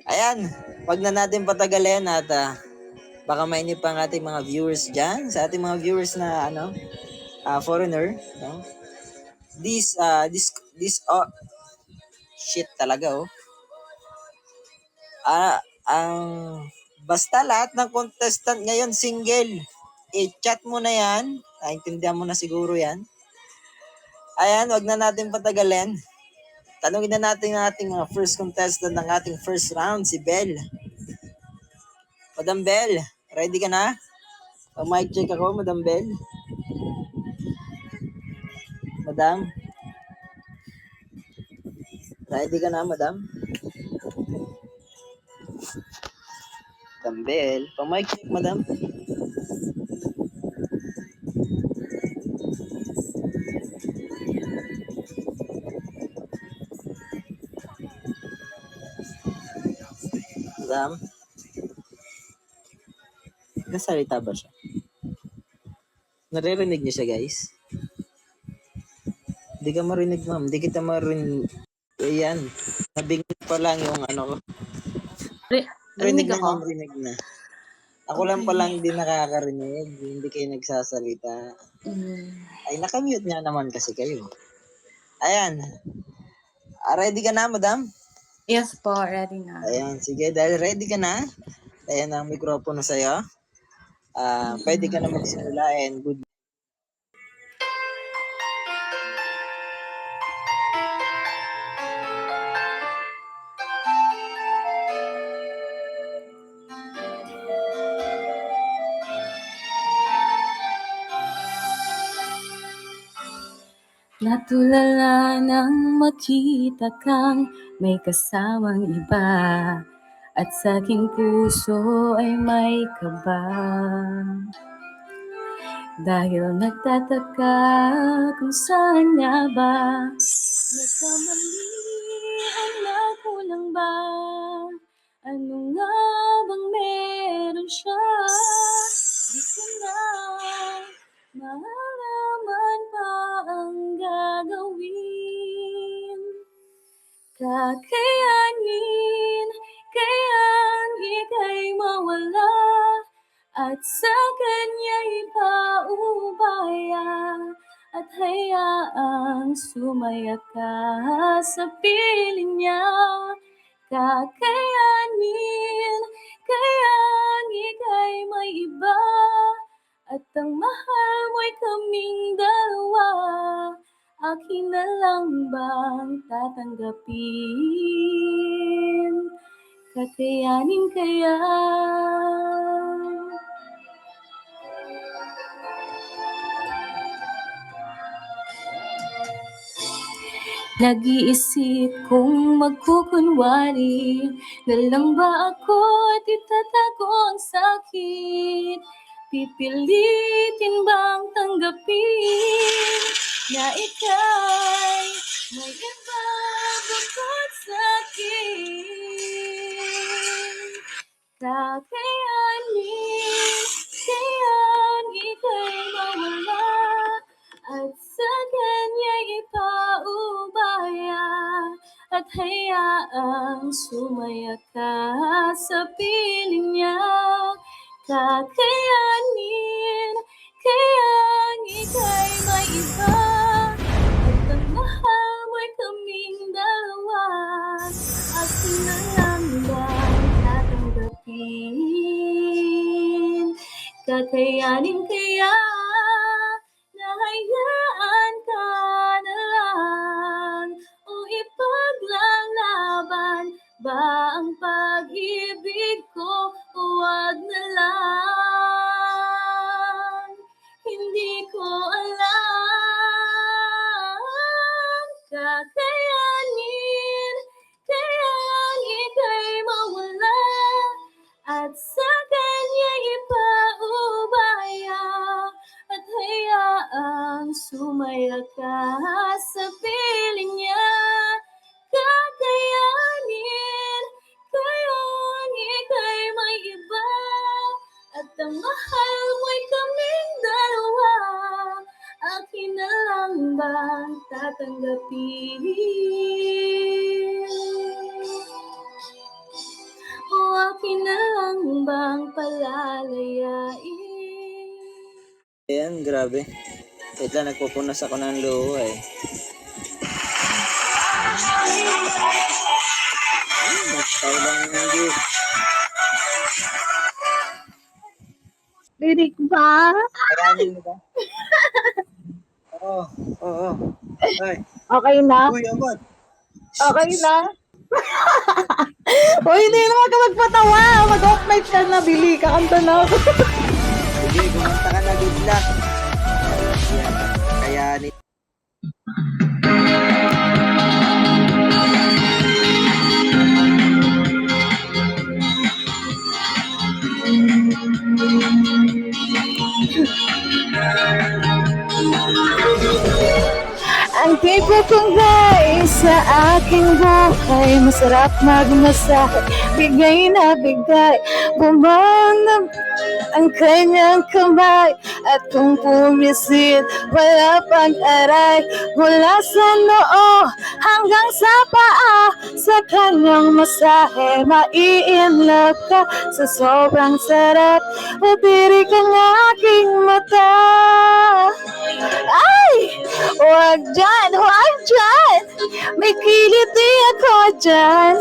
Ayan, wag na natin patagalin at baka mainip pa ang ating mga viewers dyan. Sa ating mga viewers na foreigner, no? This shit talaga oh. Ang basta lahat ng contestant ngayon single. I-chat mo na yan. Naintindihan mo na siguro yan. Ayan, wag na natin patagalin. Tanungin na natin ang ating first contestant ng ating first round, si Belle. Madam Belle, ready ka na? Mic check ako, Madam Belle. Madam? Ready ka na, Madam? Madam Belle, mic check, Madam. Madam? Nagsasalita ba siya? Naririnig niyo siya, guys? Hindi ka marinig, ma'am. Hindi kita marinig. Ayan. Nabingit pa lang yung ano ko. Rinig na, ma'am. Rinig na. Ako okay lang palang hindi nakakarinig. Hindi kayo nagsasalita. Ay, nakamute nga naman kasi kayo. Ayan. Ready ka na, madam? Yes po, ready na. Ayan, sige. Dahil ready ka na, ayan ang mikropono sa'yo. Pwede ka na magsimula and good. Natulala nang makita kang may kasamang iba, at sa aking puso ay may kaba. Dahil nagtataka kung saan nga ba nagkamalian na kulang ba? Ano nga bang meron siya? Di ko na malaman pa ang gagawin. Kakayanin, kayang ika'y mawala, at sa kanya'y paubaya, at hayaang sumaya ka sa piling niya. Kakayanin, kayang ika'y may iba, at ang mahal mo'y kaming dalawa. Akin na lang bang tatanggapin? Kakayanin kaya? Nag-iisip kung magkukunwari na lang ba ako at itatago ang sakit? Pipilitin bang tanggapin na ika'y may iba bukod sa'kin? Kakayanin, kayang ika'y mawala, at sa kanya'y ipaubaya, at hayaang sumaya ka sa piling niya. Kakayanin, kayang ika'y may iba, at ang mahal mo'y kaming dalawa. Akin na lang bang tatanggapin? Kakayanin kaya na hayaan ka na lang, o ipaglalaban ba ang pag-ibig ko? Huwag na lang, hindi ko alam. Kakayanin, kayang ika'y mawala, at sa kanya'y ipaubaya, at hayaang sumaya ka sa piling niya. Kakayanin, kayang ika'y may iba, at ang mahal mo'y kaming dalawa. Akin na lang bang tatanggapin? akin na lang bang palalayain? Ayan, grabe. Wait lang, nagpupunas ako ng luho eh. Magtaw lang ng gift. Lirik ba? Maraming mo ba? Oo, oo. Ay, Okay na? uy, abot. Okay na? Uy, hindi naman ka magpatawa. Mag-off mic ka na, Billy. Kakanta na ako. Sige, kumanta ka na, good luck. Ayan, kayanin. Ang tipo kong guys sa aking buhay, masarap magmasahe, bigay na bigay, bumang na ang kanyang kamay. At kung pumisit, wala pag-aray, mula sa noo hanggang sa paa. Sa kanyang masahe, mai-inlove ka sa sobrang sarap. Matirik ang aking mata. Ay! Huwag dyan! Huwag dyan! May kiliti ako dyan.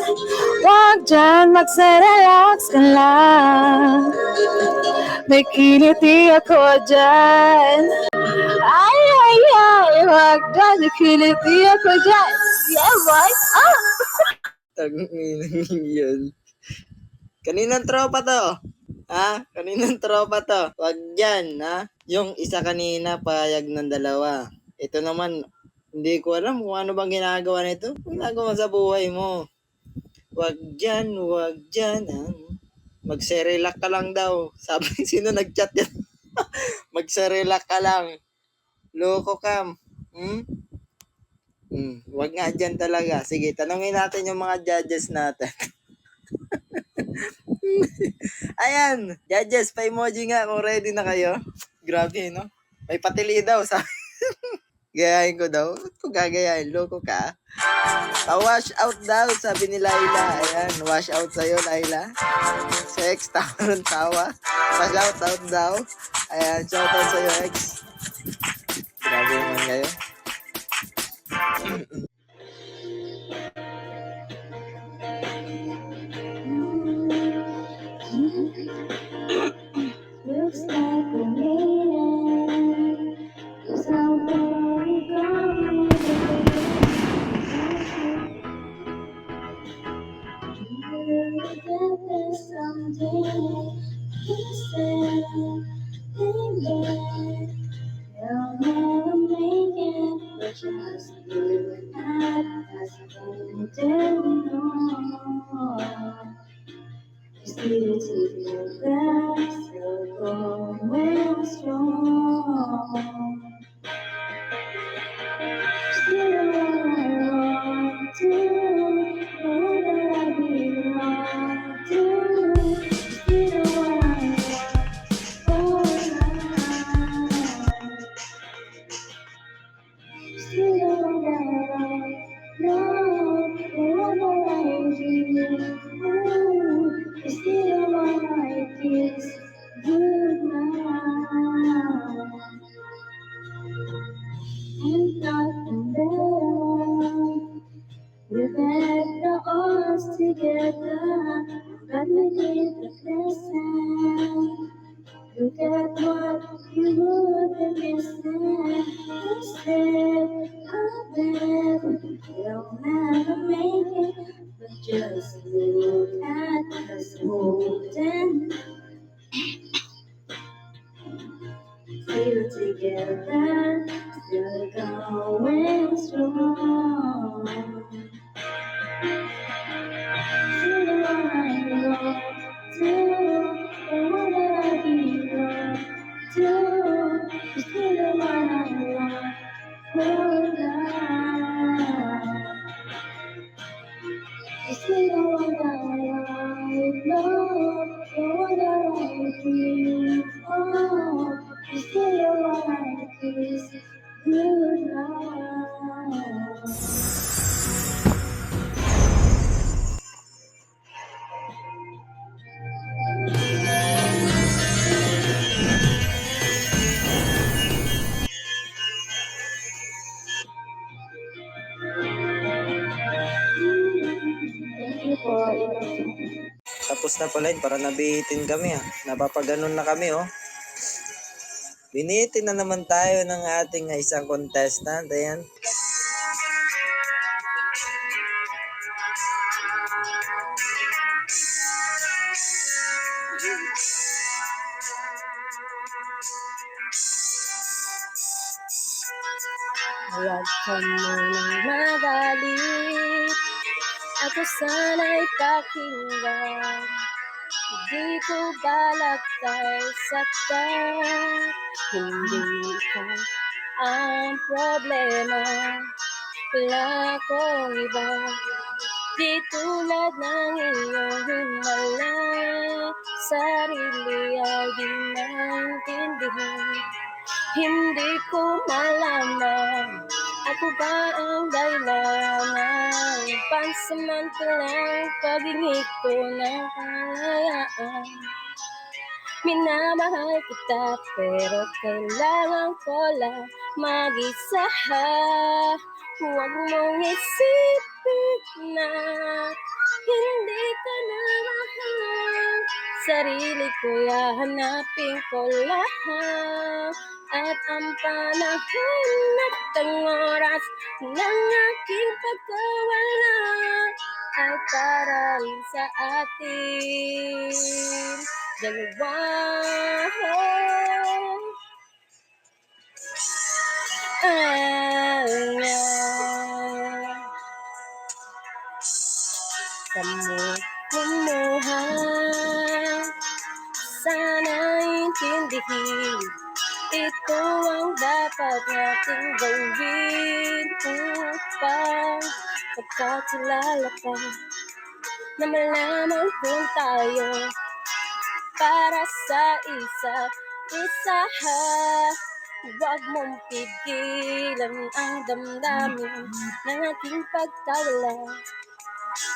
Huwag dyan, magsa-relax ka lang. May kiliti ako dyan. Ay, ay, ay! Huwag dyan, may kiliti ako dyan. Yeah, boy! Ah! Tanginang yun. Kaninang tropa to? Ha? Kaninang tropa to? Wag yan, ha? Yung isa kanina, payag ng dalawa. Ito naman, hindi ko alam kung ano bang ginagawa nito. Ginagawa sa buhay mo. Wag dyan, ha? Magserelak ka lang daw. Sabi, sino nagchat yan? Magserelak ka lang. Loko ka. Wag nga dyan talaga. Sige, tanungin natin yung mga judges natin. Ayan, judges, pa-emoji nga kung ready na kayo. Grabe, no? May patili daw, sabi. Gayahin ko daw. Ba't ko gagayahin? Loko ka. Pa-wash out daw, sabi ni Laila. Ayan, wash out sa'yo, Laila. Sex, tawa ng tawa. Wash out daw. Ayan, shout out sa'yo, ex. Grabe naman kayo. Looks like we made it. Somewhere we going. We'll get there someday. Listen, baby, you'll never make it, but just you and us holding on. Still together, still going strong. Still I want to, know that I belong to. Still I want for life. Still I know what I do. Still I kiss goodnight. And nothing better. We've had the odds together, but we need the present. Look at what you would have missing. Instead of that, you'll never make it. But just look at us holding still together, still going strong. Still I belong to, the that I belong to. Still I want for life. Still what I know, what I feel. Oh, still what I kiss goodnight. Tapos na pala yun, para nabihitin kami Napapaganon na kami Binitin na naman tayo ng ating isang contestant. Ayan. Huwag ka munang magalit, ako sana'y pakinggan. Di ko balak kay saktan, hindi ka ang problema. Wala akong iba, di tulad ng iyong himala. Sarili ay di maintindihan, hindi ko malaman. Ako ba ang dahilan ng pansamantalang pag-ingit ko ng kalayaan? Minamahal kita pero kailangan ko lang mag-isa. Huwag mong isipin na hindi ka na mahal. Sarili ko hanapin ko lahat. At ang panahon at ang oras ng aking pagkawala ay para rin sa atin dalawa. Kumuha, sana intindihin, ito ang dapat nating gawin upang pagkakilala ka, na malaman kung tayo para sa isa't isa. Huwag mong pigilan ang damdamin ng aking pagkawala.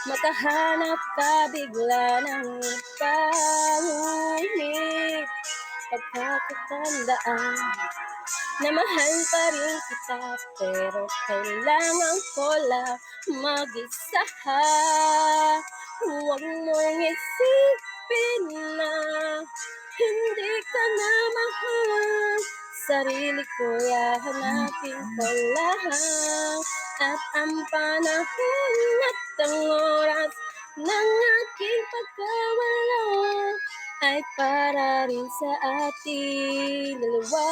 Makahanap ka bigla ng ibang, ngunit pagkakatandaan na mahal pa rin kita, pero kailangan ko lang mag-isa. Huwag mong isipin na hindi ka na mahal. Sarili ko hanapin ko lahat. At ang panahon at ang oras ng aking pagkawala ay para rin sa ating dalawa.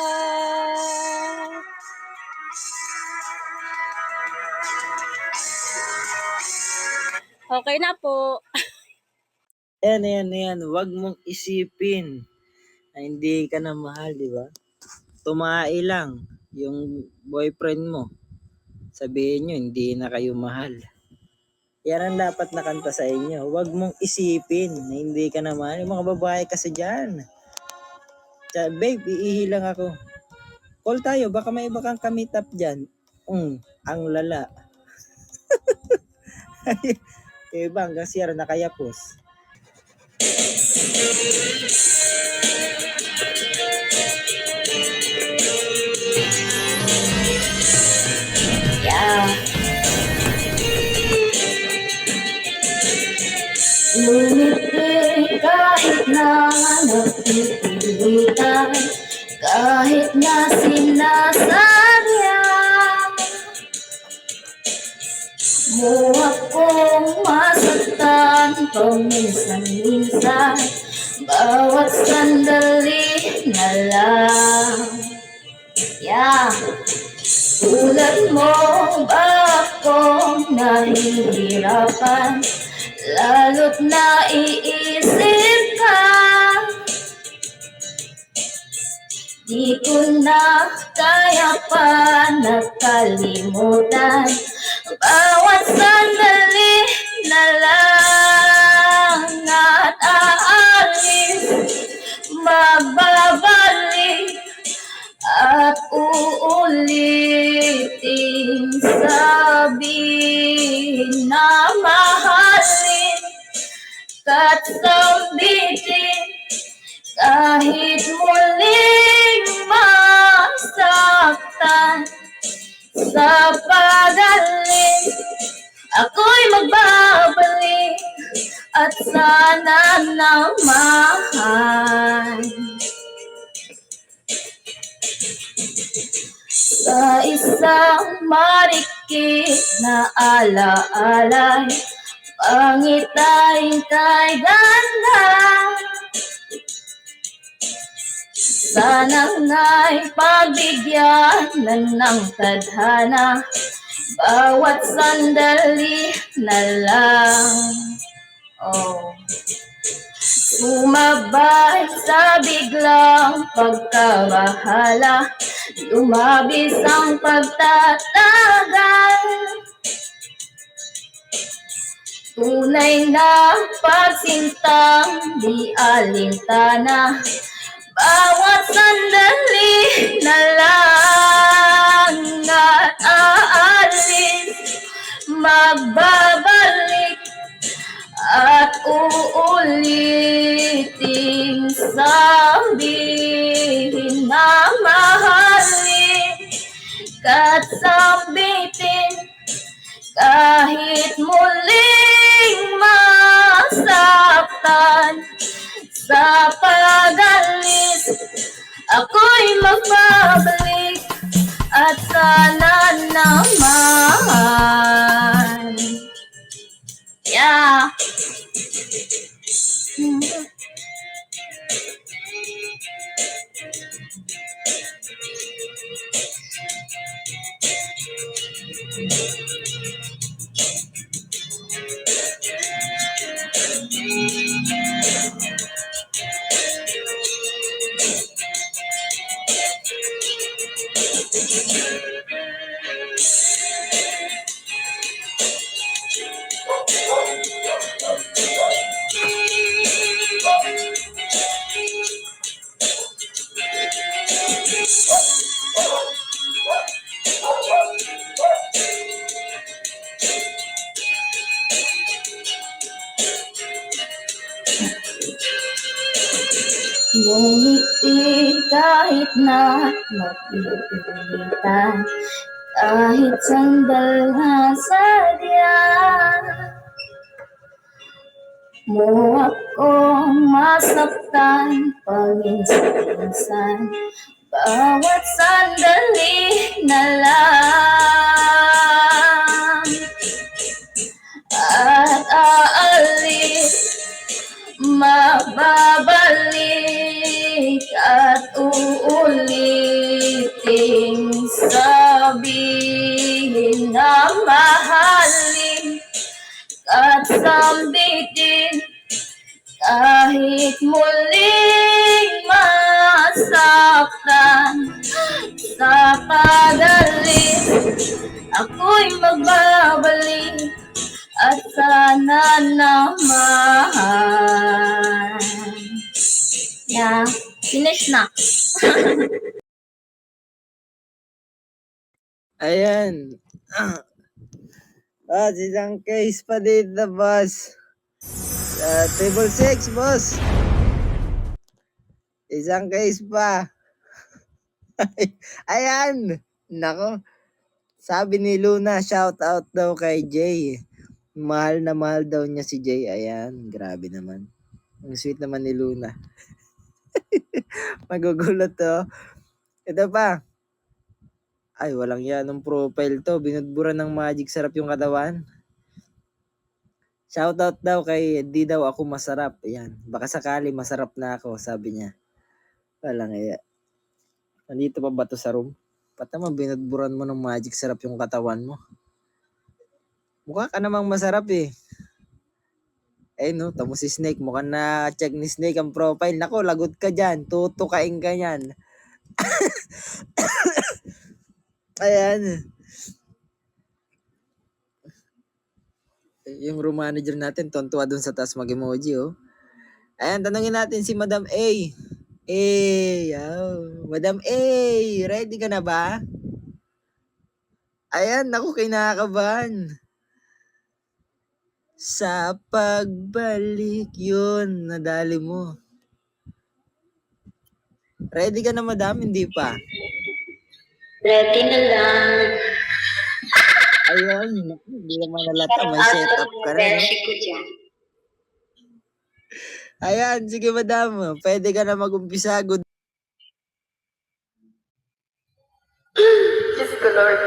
Okay na po. Ayan. Huwag mong isipin na hindi ka na mahal, di ba? Tumae lang yung boyfriend mo. Sabihin nyo, hindi na kayo mahal. Yan ang dapat na kanta sa inyo. Huwag mong isipin na hindi ka na mahal. Yung mga babae kasi dyan. Babe, iihi lang ako. Call tayo, baka may iba kang kamit up dyan. Ang lala. Iba hanggang siyara nakayapos. Ngumiti kahit na napipilitan, kahit na sinasadya mo akong masaktan paminsan-minsan, bawat sandali na lang. Tulad mo ba akong nahihirapan, lalo't naiisip ka? Di ko na kaya pa nakalimutan, bawat sandali na lang at aalis, magbabalik at uulitin, sabihin na mahalin ka't sambitin, kahit muling masaktan. Sa pagaling, ako'y magbabalik at sana naman sa isang marikit na alaalay, pangitain kay ganda. Sana nga'y pagbigyan ng tadhana, bawat sandali na lang. Oh. Sumabay sa biglang pagkabahala, lumabis ang pagtatagal. Tunay na pagsintang di alintana, bawat sandali na lang at aalis, magbabalik at uuliting sabihin na mahalin ka't sambitin kahit muling masaktan. Sa pag-alis, ako'y magbabalik at sana naman. Yeah. Ngumiti kahit na mapilitan, kahit sandal na sadya mo akong masaktan paminsan-minsan, bawat sandali na lang at aalis, mababalik at uuliting sabihin na mahalin at sambitin kahit muling masaktan. Sa pag-alis, ako'y magbabalik at sana naman. Yeah, finish na. Ayan. Isang case pa dito, boss. Table 6, boss. Isang case pa. Ayan. Nako. Sabi ni Luna, shout out daw kay Jay. Mahal na mahal daw niya si Jay. Ayan, grabe naman. Ang sweet naman ni Luna. Magugulat to. Ito pa. Ay, walang yan ng profile to. Binudburan ng magic sarap yung katawan. Shoutout daw kay di daw ako masarap. Ayan. Baka sakali masarap na ako, sabi niya. Walang iya. Nandito pa ba to sa room? Ba't naman binudburan mo ng magic sarap yung katawan mo? Mukha ka namang masarap eh. Eh no, tamo si Snake. Mukhang na check ni Snake ang profile. Nako, lagot ka dyan. Tutukain ka yan. Ayan. Yung room manager natin, tontuwa dun sa taas mag-emoji, oh. Ayan, tanungin natin si Madam A. Madam A, ready ka na ba? Ayan, naku, kinakabahan. Sa pagbalik yun, nadali mo. Ready ka na, Madam? Hindi pa. Ready na lang. Ayun, hindi naman nalata. May setup ka na, no? Ayan, sige madam. Pwede ka na mag-umpisa. Good. Diyos ko, Lord.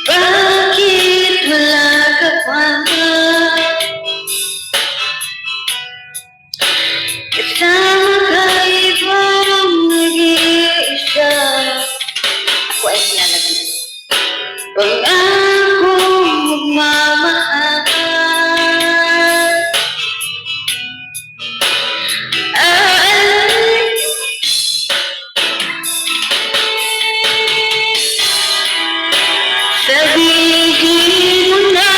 Bakit wala ka pa? Kasama ka ibang nag-iisa. Ako ay nilalagay. Pangakong magmamahal. Ay, sabihin mo na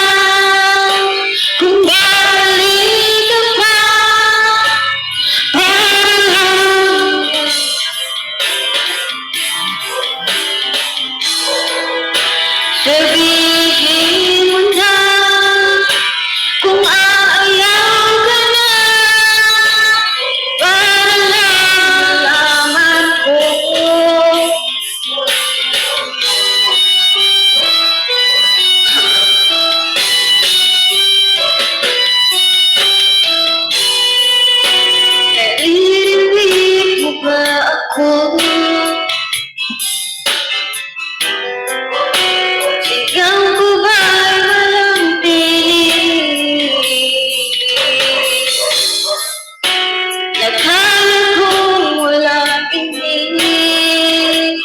kung balik ka pa. Sabihin mo na kung aayaw ka na para lang malaman ko. Naririnig mo ba ako? Sigaw ko ba'y walang tinig? Nakala kong walang tinig.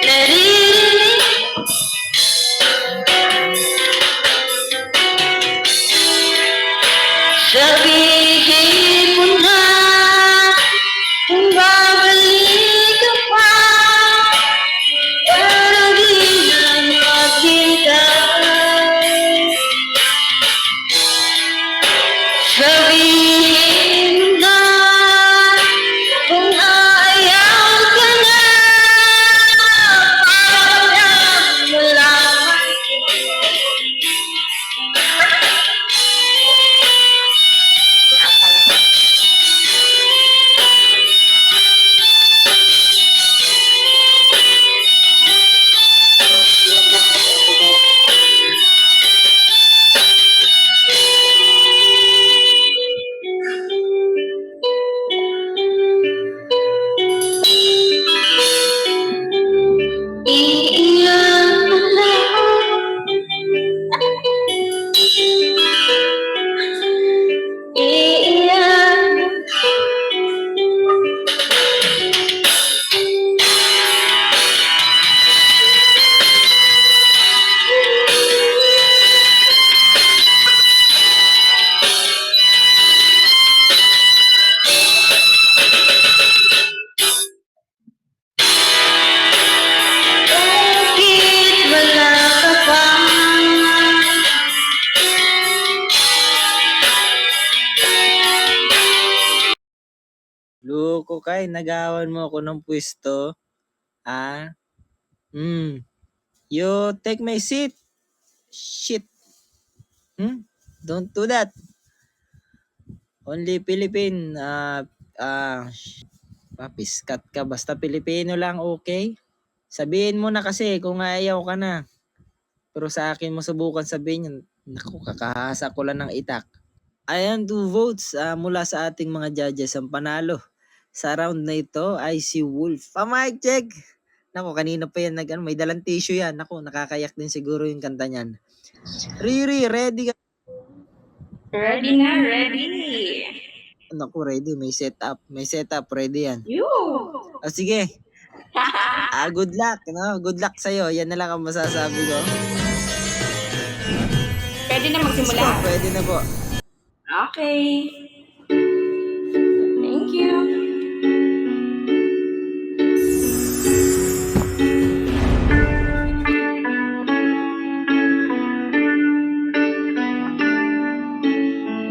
Naririnig. Sabihin mo na kung babalik ka pa. Pero di na maghintay. Sabihin mo na kung aayaw ka na para lang malaman ko. Iiyak na lang. Iiyak. Bakit wala ka pa? Loko kay, nagawan mo ako ng pwesto. Ah? You take my seat. Shit. Don't do that. Only Philippine. Papiskat ka. Basta Pilipino lang, okay? Sabihin mo na kasi kung ayaw ka na. Pero sa akin mo subukan sabihin yun. Naku, kakahasa ko lang ng itak. Ayan, 2 votes mula sa ating mga judges. Ang panalo sa round na ito ay si Wolf. Mic check! Naku, kanina pa yan may dalang tissue yan. Naku, nakakayak din siguro yung kanta niyan. Riri, ready ka? Ready na, ready. Naku, ready. May setup. Ready yan. You. O sige. Good luck. No? Good luck sa'yo. Yan na lang ang masasabi ko. Pwede na magsimula? Pwede na po. Okay. Thank you.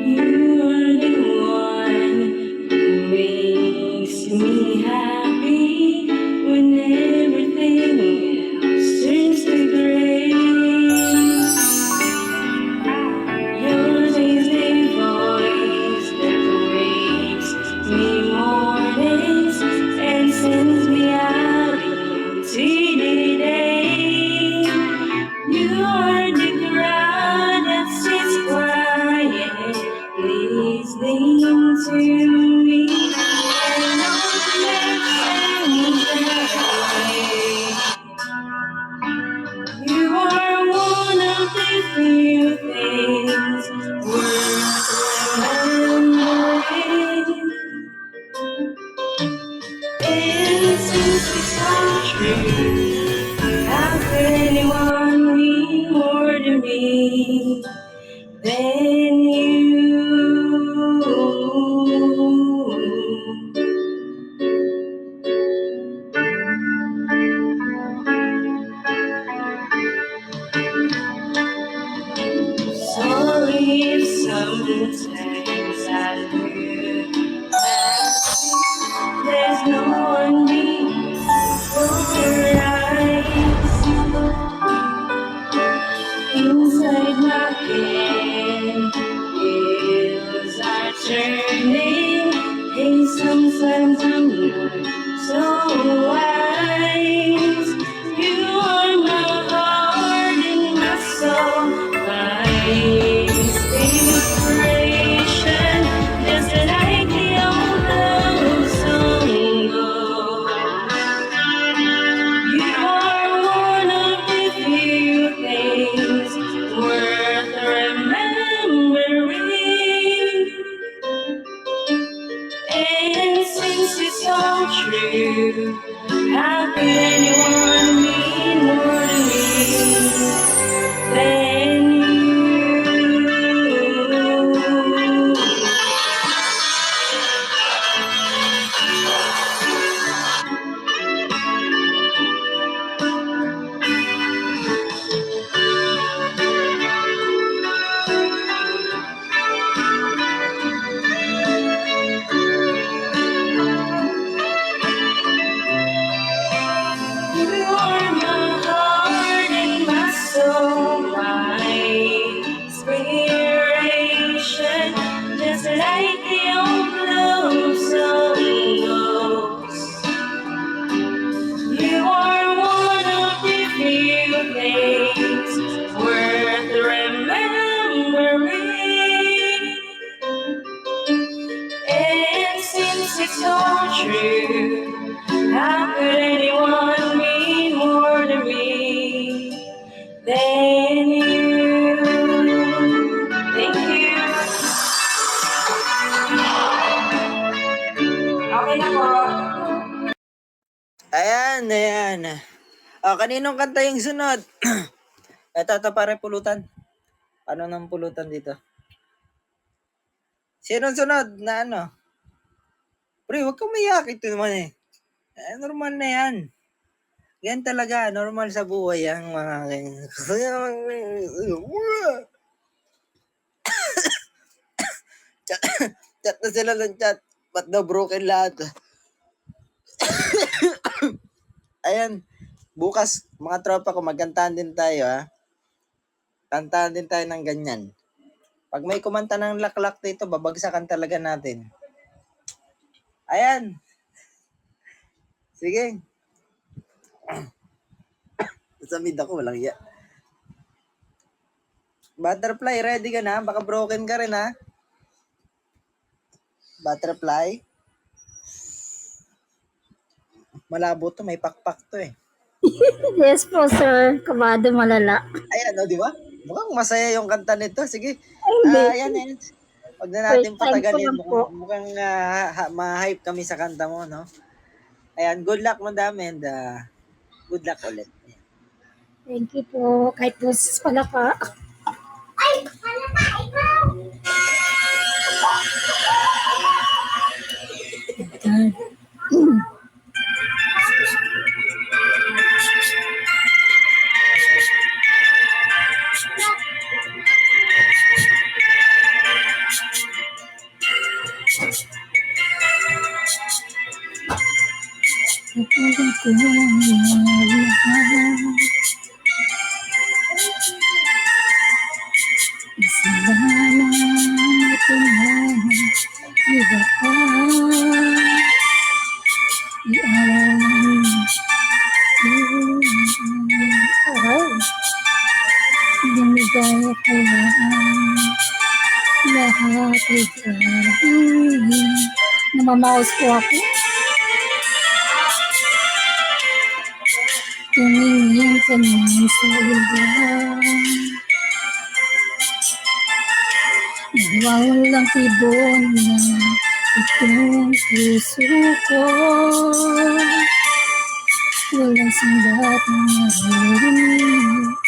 You then you. Sorry if sometimes I look back. There's no one beneath your eyes. Inside my head, wheels are turning. Hey, sometimes I'm not so wise. You are my heart and my soul, my inspiration. Just like the old love song goes. You are one of the few things worth remembering. And since it's all true, how could anyone mean more to me than you? You are my heart and my soul, my inspiration. Just like the old love song goes. You are one of the few things worth remembering. And since it's all true, how could anyone mean more to me than you? Thank you. Okay na po. Ayan. Kaninong kanta yung sunod? Ito pare pulutan. Ano nang pulutan dito? Sinong sunod na ano? Pre, huwag kang mayak. Ito naman normal na yan. Yan talaga, normal sa buhay ang mga ganyan. Chat na sila ng chat. Ba't daw broken lahat? Ayan, bukas mga tropa ko magkantahan din tayo ha. Kantahan din tayo ng ganyan. Pag may kumanta ng laklak dito, babagsakan talaga natin. Ayan. Sige. Sa mid ako, walang iya. Butterfly, ready ka na? Baka broken ka rin ha. Butterfly. Malabo to, may pakpak to eh. Yes po, sir. Kabado malala. Ayan, di ba? Mukhang masaya yung kanta nito. Sige. Ay, Ayan. Huwag na natin first time ko patagalin. lang po. Mukhang ma-hype kami sa kanta mo, no? Ayan, good luck madami and good luck ulit. Ayan. Thank you po. Kahit po pala pa. Ay, pala pa, ikaw! Namamaos po ako. Tumingin ka naman sa iba. Nawawalang tibon na itong puso ko. Walang sandat na naririnig.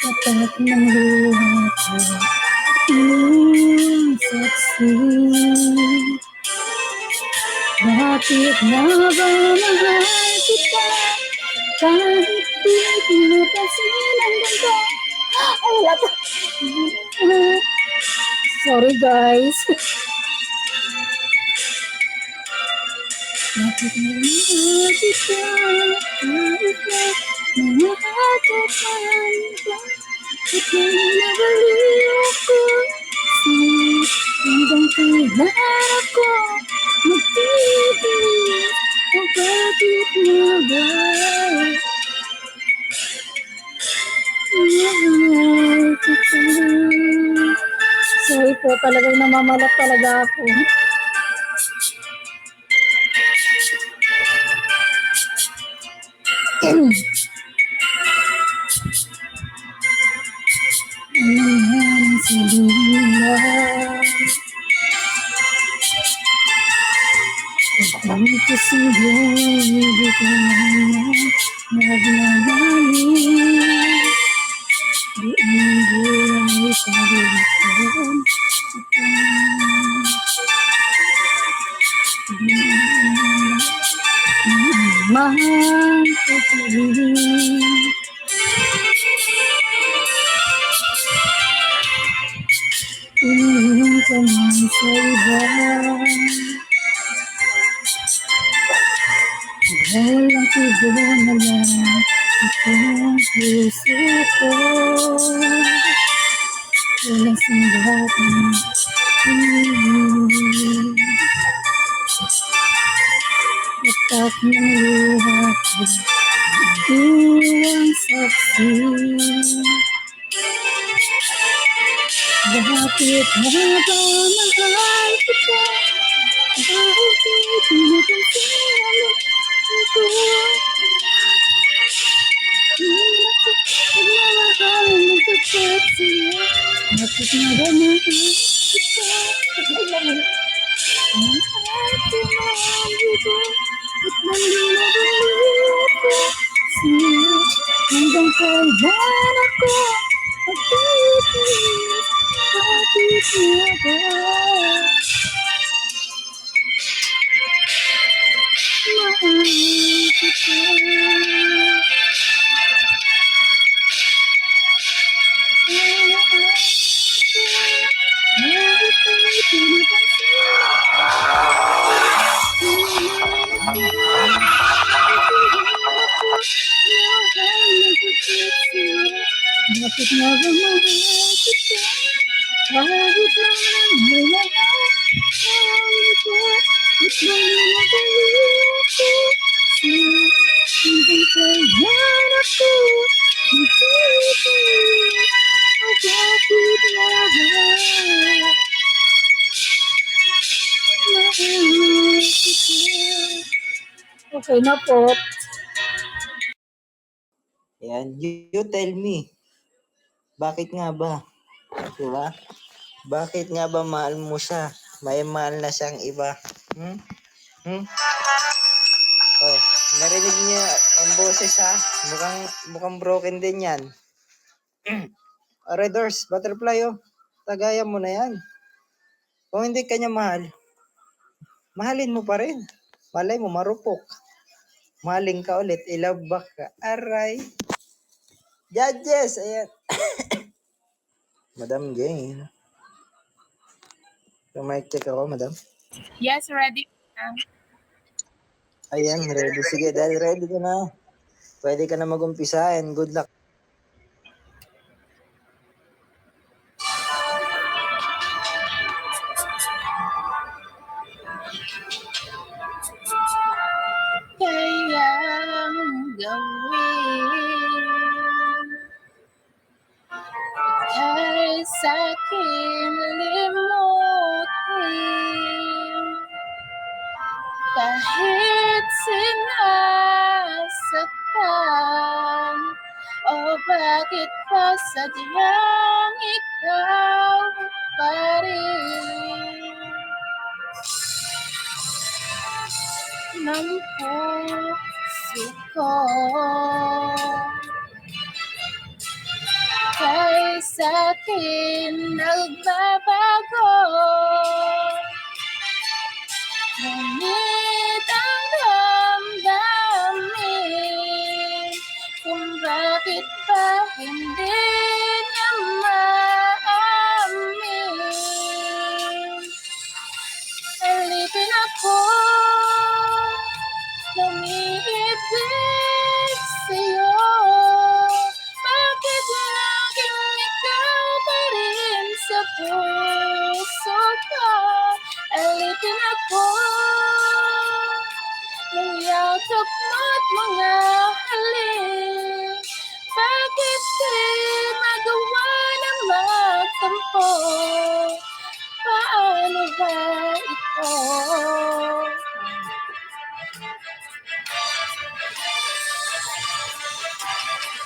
Tatak ng luha ko, saksi. Bakit na ba mahal kita? Kahit di pinapansin ang ganda. Ay, wala pa. Sorry guys. Bakit na mahal kita? Kahit na nakakatahan ka. Bakit na nabaliw ko? Hanggang kailan ako magtitiis? O bakit na ba mahal kita? Sorry po, talagang namamalak talaga ako. Hindi kasi hindi ko nagmamalit. Di ang buhay pagalitan. Mahal ko tuloy. Tingin ka man sa iba. Walang tigo na lang itong puso ko. Walang sanggatang tingin. Tatak ng luha ko, iwang saksi. Bakit na ba mahal kita? Bakit di pinapansin ang ko? Nagmamahal ng tapat sa'yo. Bakit na ba mahal kita? Mahal ko ko. At nandun ako sa'yo. Hanggang kailan ako magtitiis? Bakit na ba mahal kita? Bakit na ba mahal kita? Bakit na mahal ko? Ba't ba nabaliw ko? Hanggang kailan ako magtitiis? O bakit na ba mahal kita? Okay na po. Yan. You tell me. Bakit nga ba? Diba? Bakit nga ba mahal mo siya? May mahal na siyang iba. Oh, narinig niya ang boses ha? Mukhang broken din yan. Red Horse, Butterfly oh. Tagayan mo na yan. Kung hindi kanya mahal, mahalin mo pa rin. Malay mo, marupok. Mahalin ka ulit, ilabak ka. Aray. Judges, ayan. Madam Jane. So, mic check ako, madam. Yes, ready. Ayan, ready. Sige, dahil ready ka na. Pwede ka na mag-umpisa and good luck. Kayang gawin ay sa'kin limutin kahit sinasaktan o bakit pa sadyang ikaw pa rin ng puso ko. Kay sa'kin nagbabago. Ngunit ang damdamin kung bakit ba hindi niya maamin. Alipin ako, umiibig sa'yo. Bakit laging ikaw pa rin sa puso ko? Alipin ako, ng yakap mo't mga halik. Bakit di magawa na magtampo? Paano ba ito?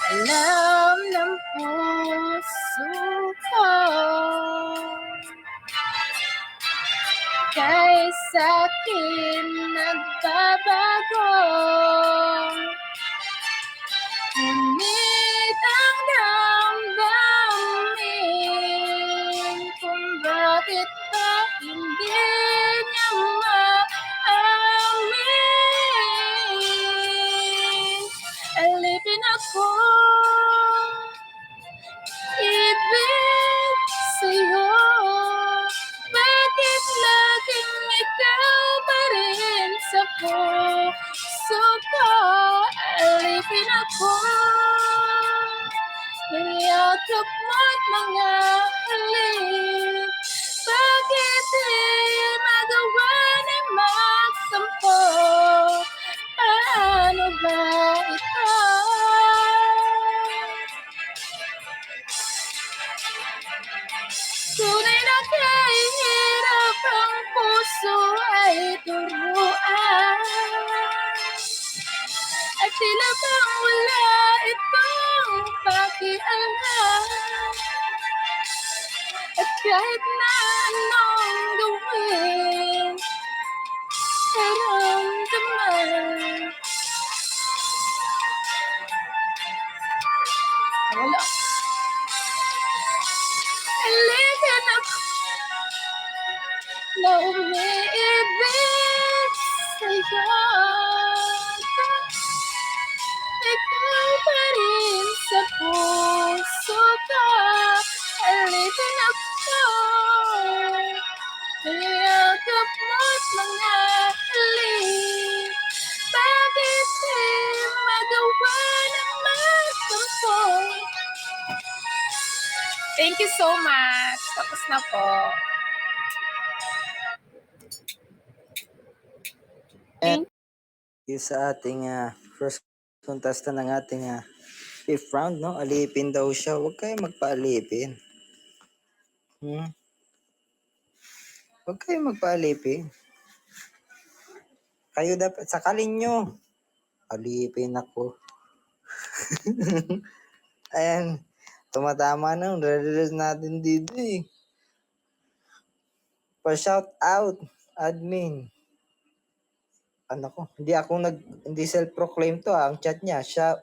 Alam ng puso ko, kay sa'kin nagbabago. Ngunit ang damdamin kung bakit ba hindi niya maamin. Alipin ako, ibig sa'yo. Bakit laging ikaw pa rin sa puso ko? Alipin ako, ng yakap mo't mga halik. Bakit di magawa na magsampo? Paano ba ito? Tunay na kahirap ang puso ay turuan. At tila bang wala itong pakialam. At kahit na anong gawin, karamdaman. Wala. Halika na na umiibig sa'yo. Ikaw pa rin sa puso ko. Alipin ako, niyakap mo't mga halik. Bakit di magawa ng magtampo? Thank you so much. Tapos na po. Yung sa ating first contestant ng ating fifth round, no? Alipin daw siya. Huwag kayo magpaalipin. Huwag kayo magpaalipin. Kayo dapat, sakalin nyo. Alipin ako. Ayan. Tumatama na. Release natin dito eh. Pa-shout out, admin. Ano ko? Hindi self-proclaim to Ang chat niya, siya,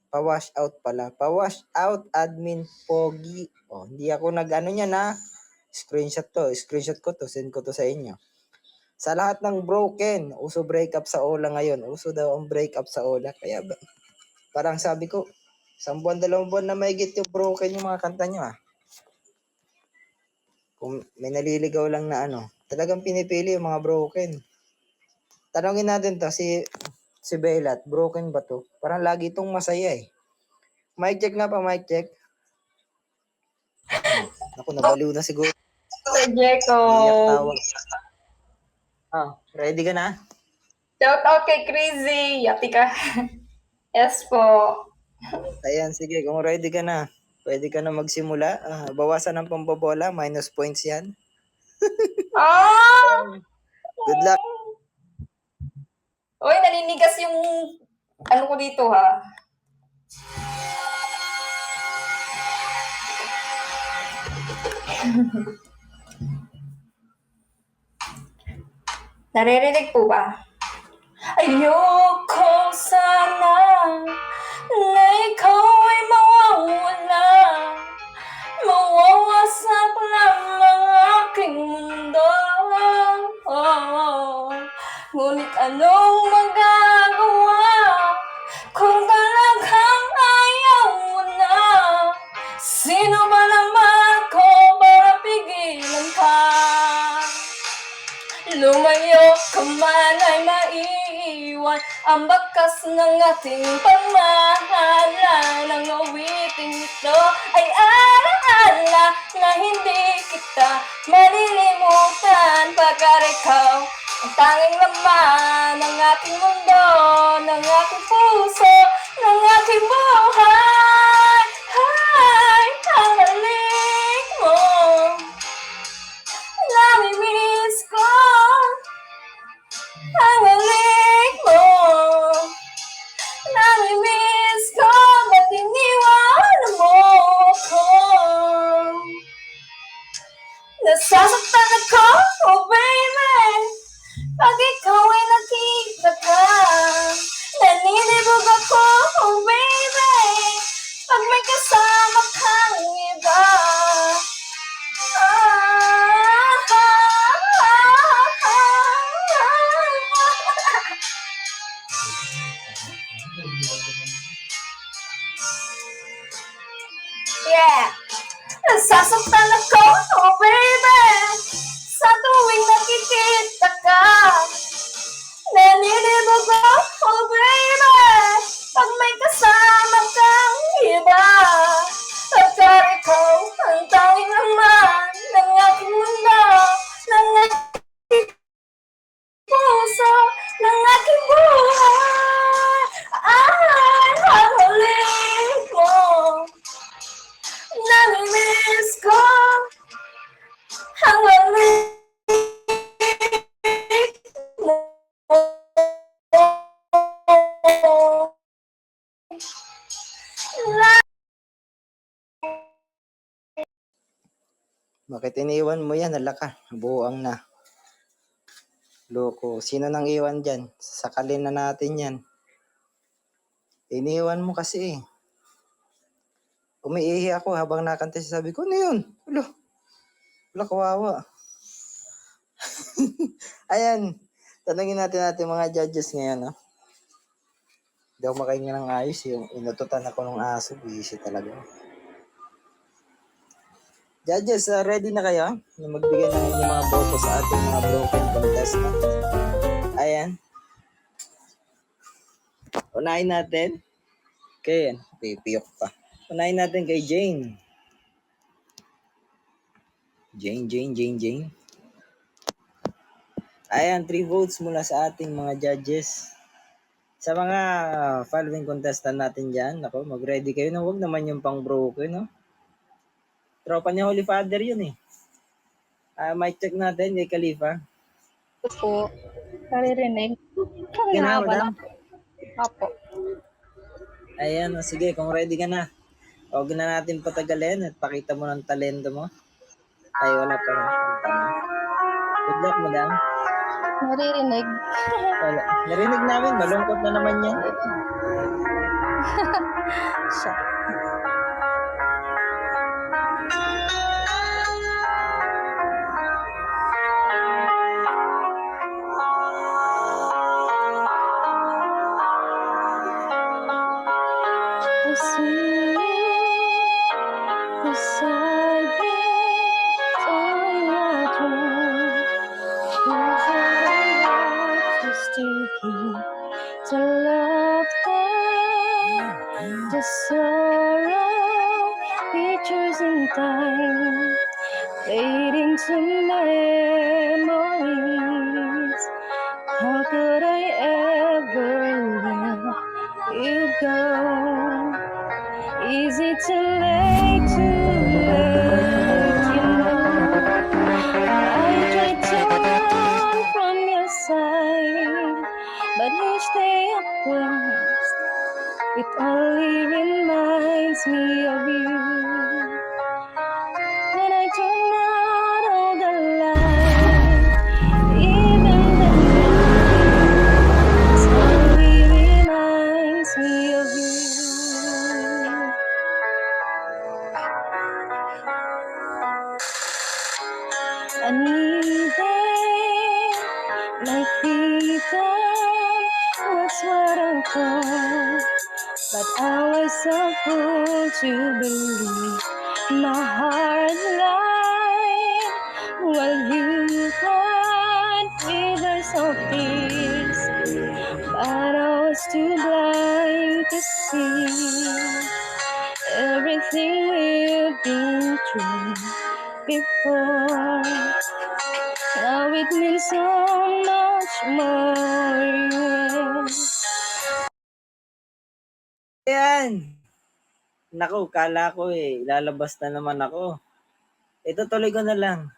pa-wash out pala. Pa-wash out, admin, Pogi. Hindi ako nag-ano niya na. Screenshot ko to. Send ko to sa inyo. Sa lahat ng broken, uso breakup sa Ola ngayon. Uso daw ang breakup sa Ola. Kaya parang sabi ko, 1 buwan, 2 buwan na mahigit yung broken yung mga kanta nyo Kung may naliligaw lang na talagang pinipili yung mga broken. Tanongin natin to, si Belat, broken ba to? Parang lagi itong masaya eh. Mic check nga pa, mic check. Naku, nabaliw na siguro. Sir Jeko. Ready ka na? Shout out kay Crazy. Yati ka. Yes po. Ayan, sige. Kung ready ka na, pwede ka na magsimula. Bawasan ng pambobola. Minus points yan. Good luck. Uy, naninigas yung ano ko dito ha. Naririnig po ba? Ayoko sana na ikaw ay mawawala. Mawawasak lang ang aking mundo. Ngunit anong magagawa kung talagang ayaw mo na? Sino ba naman ko para pigilan ka? Lumayo ka man ay maiiwan ang bakas ng ating pagmahalan. Ang awiting ito ay alaala na hindi kita malilimutan. Pagkat ikaw ang tanging laman ng aking mundo, ng aking puso, ng aking buhay. Ang halik mo, namimiss ko. Ang halik mo, namimiss ko. Ba't iniwan mo ko? Nasasaktan ako, oh baby, pag ikaw ay nakita ka. Naninibog ako, oh baby, pag may kasama kang iba. Yeah! Nasasaktan ako, oh baby, sa tuwing nakikita ka. Naninibog ako, oh baby, pag may kasama kang iba. Pagkat ikaw ang tanging laman ng aking mundo, ng aking puso, ng aking buhay. Ay, ang halik mo, namimiss ko. Ang halik mo. Bakit iniwan mo yan? Hala ka, buang na. Loko, sino nang iwan dyan? Sakalin na natin yan. Iniwan mo kasi eh. Umiihi ako habang nakanta siya. Sabi ko, ano yun? Wala, kawawa. Ayan, tanungin natin mga judges ngayon. No? Hindi ako makahinga ng ayos. Yung inututan ako ng aso. Busy talaga. Judges, ready na kayo? Na magbigay ng inyong mga boto sa ating mga broken contestant. Ayan. Unahin natin. Okay, pipiyok pa. Unahin natin kay Jane. Jane. Ayan, 3 votes mula sa ating mga judges. Sa mga following contestant natin dyan, ako, mag-ready kayo na huwag naman yung pang broken, no? Tropa niya Holy Father yun eh. Mic check natin kay Khalifa. Po. Naririnig. Kina, madam? Apo. Ayan, sige, kung ready ka na. Huwag na natin patagalin at pakita mo ng talento mo. Ay, wala pa. Good luck, madam. Naririnig. Wala. Narinig namin, malungkot na naman yan. Siya. To love them, the sorrow pictures in time, fading to memories. How could I ever let you go? Is it too late, you know? I tried to run from your side, but each day I pass, it only reminds me of you. When I turn out all the lights, even the night only reminds me of you. I needed my freedom was what I thought, but I was so fool to believe my heart lied while you cried rivers of tears, but I was too blind to see everything we've been through before. Now it means so much more. Ayan. Naku, kala ko ilalabas na naman ako. Ito tuloy ko na lang.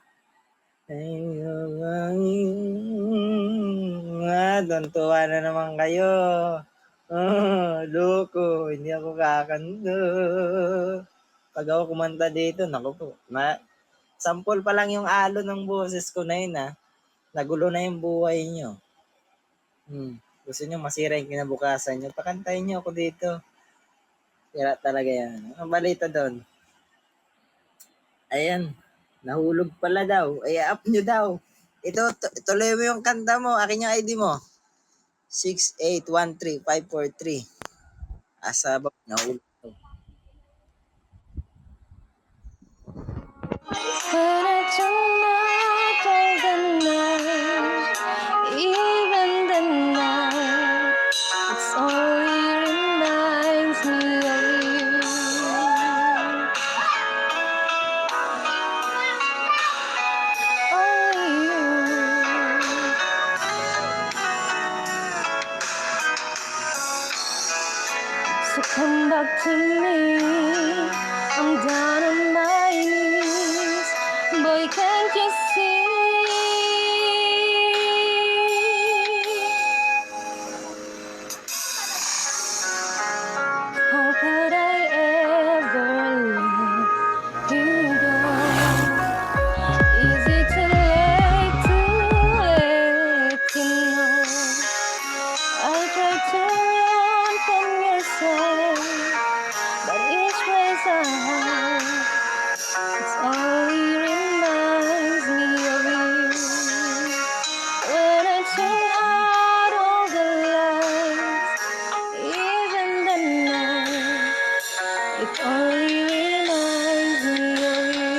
Tuntuwa na naman kayo. Loko, hindi ako kakanta. Pag ako kumanta dito, naku po. Sample pa lang yung alo ng boses ko na yun Nagulo na yung buhay nyo. Gusto nyo masira yung kinabukasan nyo, pakantayin nyo ako dito. Sira talaga yan. Ang balita doon? Ayan, nahulog pala daw. Ay, up nyo daw. Ito, tuloy mo yung kanta mo. Akin yung ID mo. 6813543. Asa ba? Nahulog. When it's night, all the night, even the night, it's only reminds me of you. Only you. So come back to me. I'm down on my knees. Boy, can't you see? How could I ever let you go? Is it too late to let you know? I tried to run from your side, but each place I hide, it's only reminds me of you. When I turn out all the lights, even the night, it only reminds me of you.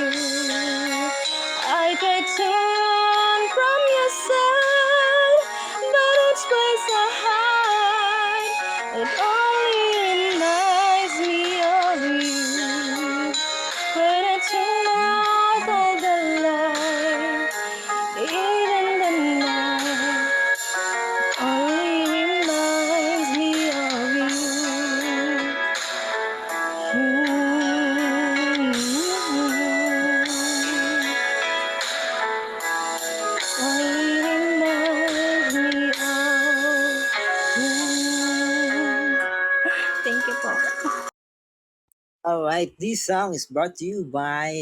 I tried to run from your side, but each place I hide, it only reminds me of you. When I turn out all the lights, even the night, only reminds me of you. Only reminds me of you. Thank you po. Alright, this song is brought to you by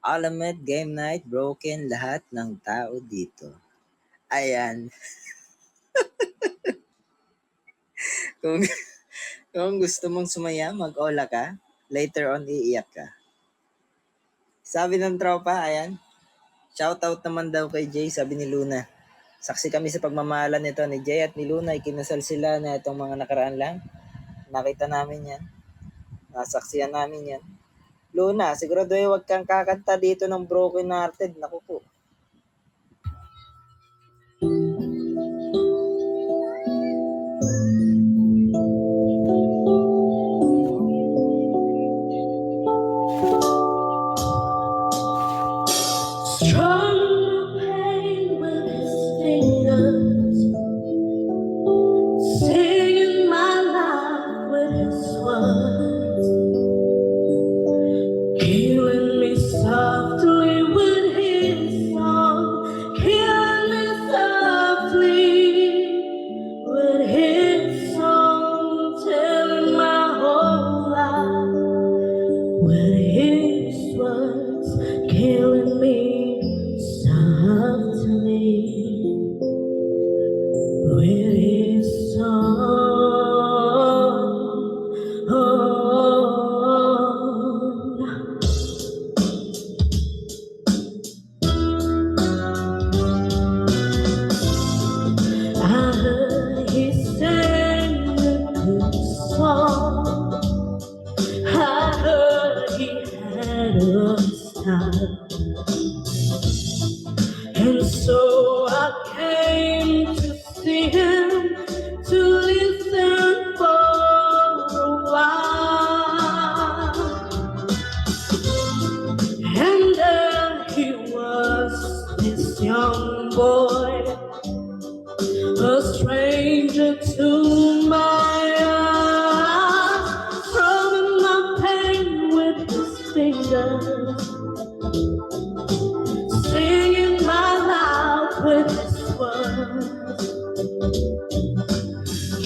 Ultimate Game Night. Broken lahat ng tao dito. Ayan. kung, kung gusto mong sumaya, mag-ola ka. Later on, iiyak ka. Sabi ng tropa, ayan. Shoutout naman daw kay Jay, sabi ni Luna. Saksi kami sa pagmamahalan nito ni Jay at ni Luna. Ikinasal sila na itong mga nakaraan lang. Nakita namin yan. Nasaksiyan namin yan. Luna, sigurado huwag kang kakanta dito ng Broken Hearted. Naku po. Strong pain with his fingers, singing my life with his words, killing me softly with his song, killing me softly with his song, telling my whole life with his words, killing me softly with his song. better stop. And so I came to see him, to listen for a while. And there he was, this young boy, a stranger to my eyes, throbbing my pain with his fingers, singing my life with his words,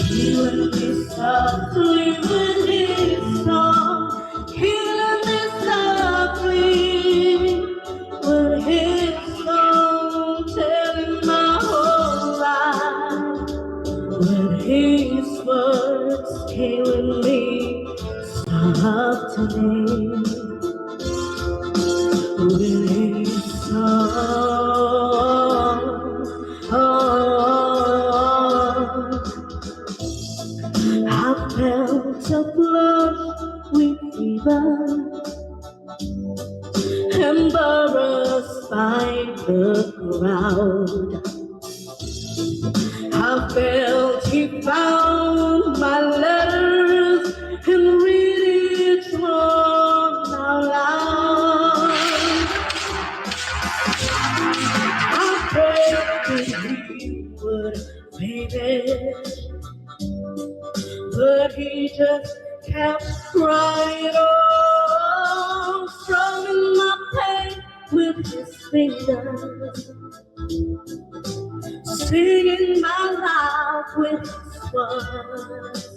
healing me softly with his song, healing me softly with his song, telling my whole life with his words, healing me softly with his song. I felt a flush with fever, embarrassed by the crowd. I felt he found my letters and read each one out loud. I prayed that he would finish, but he just kept crying on, strumming my pain with his fingers, singing my life with his words,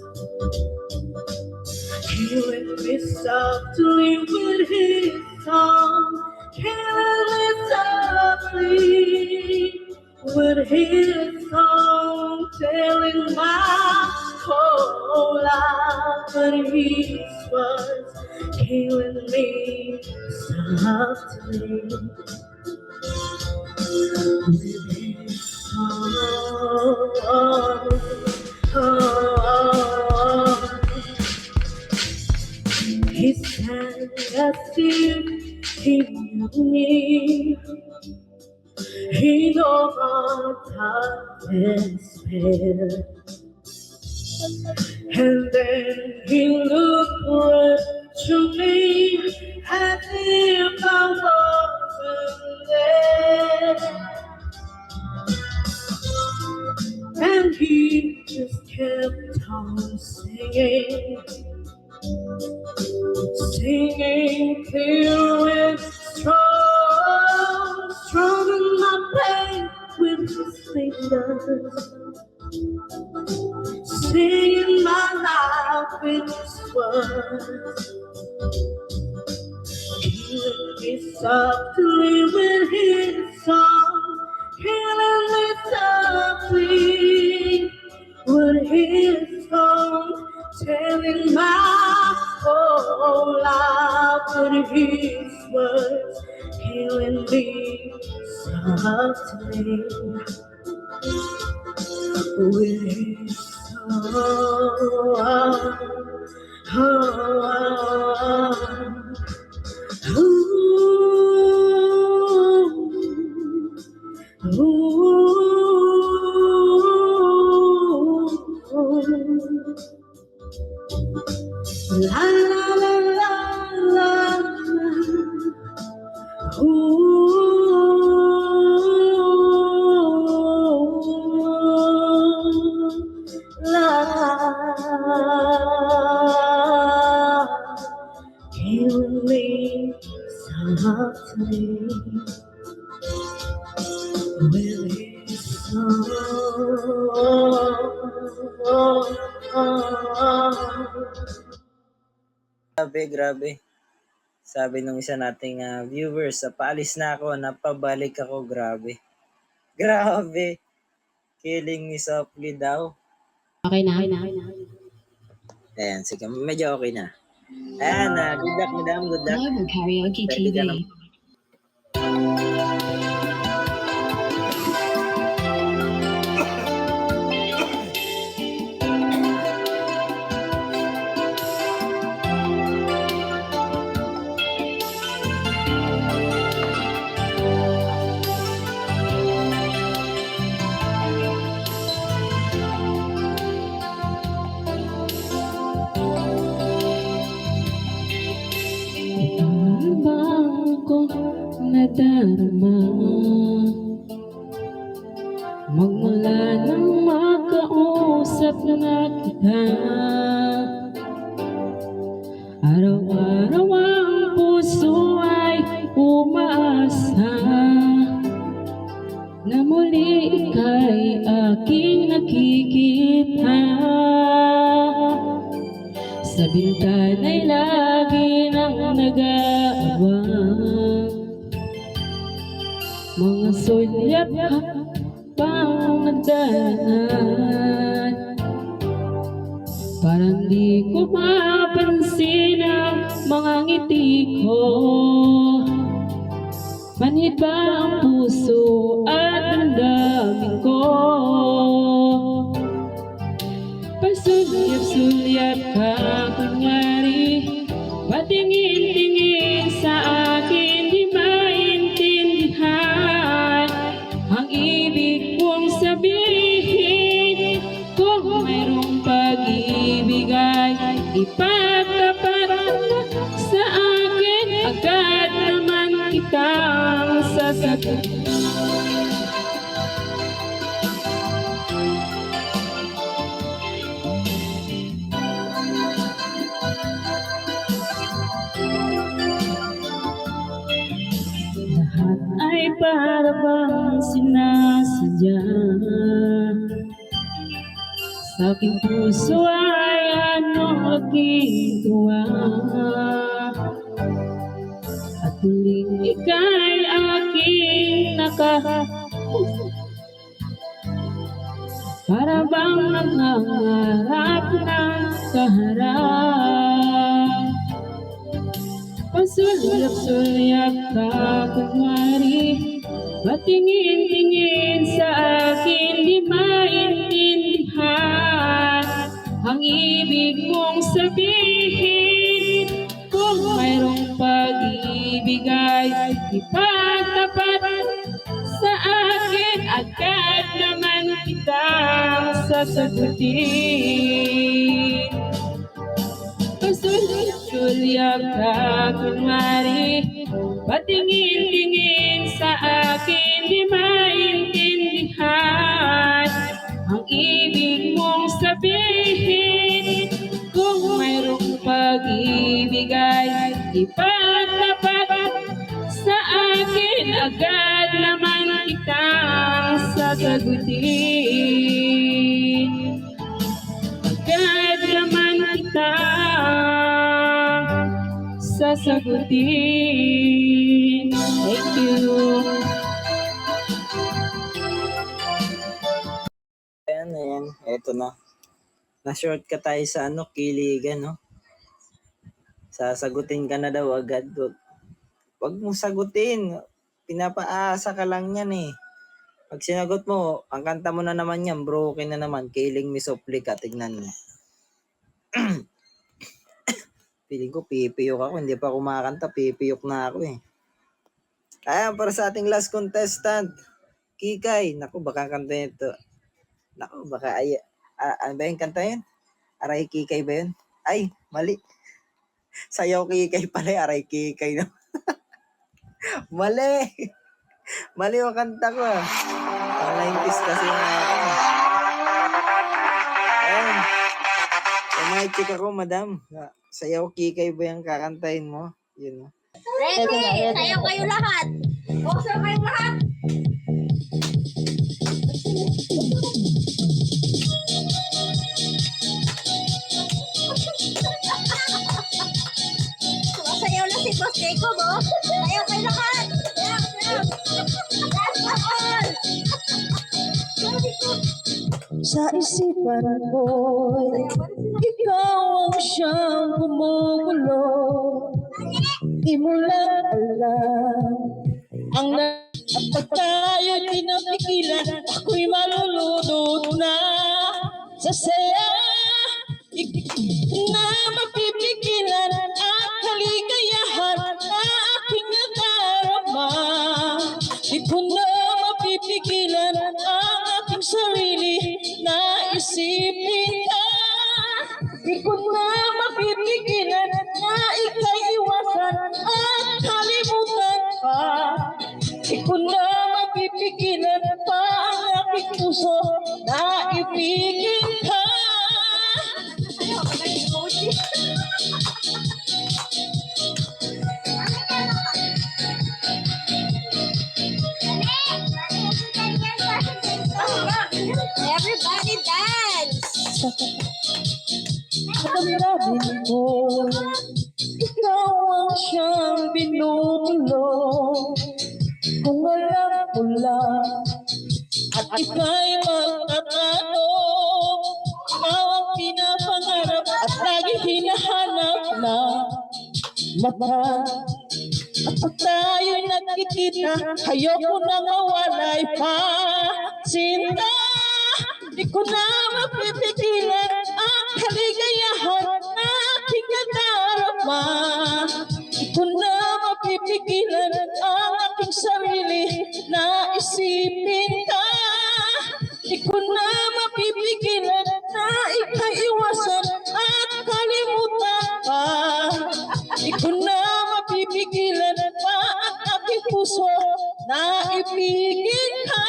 healing me softly with his song, healing me softly with his song, telling my whole life with his words, healing me softly with his song. He sang as if he knew me. He knows my toughest fear. And then he looked right to me as if I wasn't there. And he just kept on singing, singing clear and strong, strumming my pain with his fingers, singing my life with his words, healing me softly with his song, healing me softly with his song, telling my whole life with his words, healing me softly with his la la la la la la healing me softly with his song. Grabe. Sabi nung isa nating viewers, paalis na ako, napabalik ako, grabe. Grabe. Killing me softly daw. Okay na. Ayan, sige, medyo okay na. Ayan, good luck, madam, good luck. Global Karaoke Pwede ka TV. na- nakadarama. Magmula nang makausap na kita, araw-araw ang puso ay umaasa na muli ika'y aking nakikita. Sa bintana'y lagi nang nag-aabang, mga sulyap pang nagdaan. Parang di ko mapansin ang mga ngiti ko. Manhid ba ang puso at damdamin ko? Pasulyap-sulyap ka kunwari, patingin-tingin sa akin, di maintindihan ang ibig kong sabihin. Kung mayroong pag-ibig ay ipagtapat sa akin, agad naman kitang sasagutin. Lahat ay para bang sinasadya, sa aking puso ay ano aking tuwa, at muling ika'y aking para bang nangangarap ng kaharap. Pasulyap-sulyap ka kunwari, patingin-tingin sa akin, di maintindihan ang ibig mong sabihin. Kung mayroong pag-ibig ay ipagtapat sa akin, agad naman kitang sasagutin. Pasulyap ka kunwari, patingin-tingin sa akin, di maintindihan ang ibig mong sabihin. Kung mayroong pag-ibig ay ipagtapat sa akin, agad naman kitang sasagutin. Agad naman kitang sasagutin. Thank you. Ayan, eto na. Na-shortcut tayo sa kiligan, no? Sasagutin ka na daw agad. Wag mo sagutin. Pinapaasa ka lang yan eh. Pag sinagot mo, ang kanta mo na naman yan, broken na naman. Killing me softly ka, tignan mo. Piling ko, pipiyok ako. Hindi pa kumakanta, pipiyok na ako eh. Ayan, para sa ating last contestant, Kikay. Naku, baka kanta ito. Naku, baka ano ba yung kanta yun? Aray Kikay ba yun? Ay, mali. Sayaw Kikay pala, aray Kikay no. Mali. Mali yung kanta ko ah. Ang 90s kasi na ako. Ayan. Pumaychik ako, madam. Sayaw Kikay ba yung kakantahin mo? Yun no. Ready! Sayaw kayo lahat! Sayaw kayo lahat! Sumasayaw na si Boss Jacob, oh! Sayaw kayo lahat! Sa isipan ko'y ikaw ang siyang kumukulo. Di mo lang alam ang at pag tayo'y pinapigilan, ako'y malulunod na sa saya. Na mapipigilan ang kaligayahan na aking nadarama. Di ko na mapipigilan ang aking sarili na isipin ka. Di ko na mapipigilan na ika'y iwasan at kalimutan ka. Di ko na mapipigilan pa ang aking puso na ibigin ka. Everybody dance! Damdamin ko, ikaw ang siyang binubulong. Kung alam ko lang, at ika'y magtatanong, ikaw ang pinapangarap at lagi hinahanap na mata. At pag tayo'y nagkikita, ayoko nang mawalay pa. Sinta, di ko na mapipigilan ang kaligayahan na aking nadarama. Di ko na mapipigilan ang aking sarili na isipin ka. Di ko na mapipigilan na ikaiwasan at kalimutan ka. Di ko na mapipigilan pa ang aking puso na ibigin ka.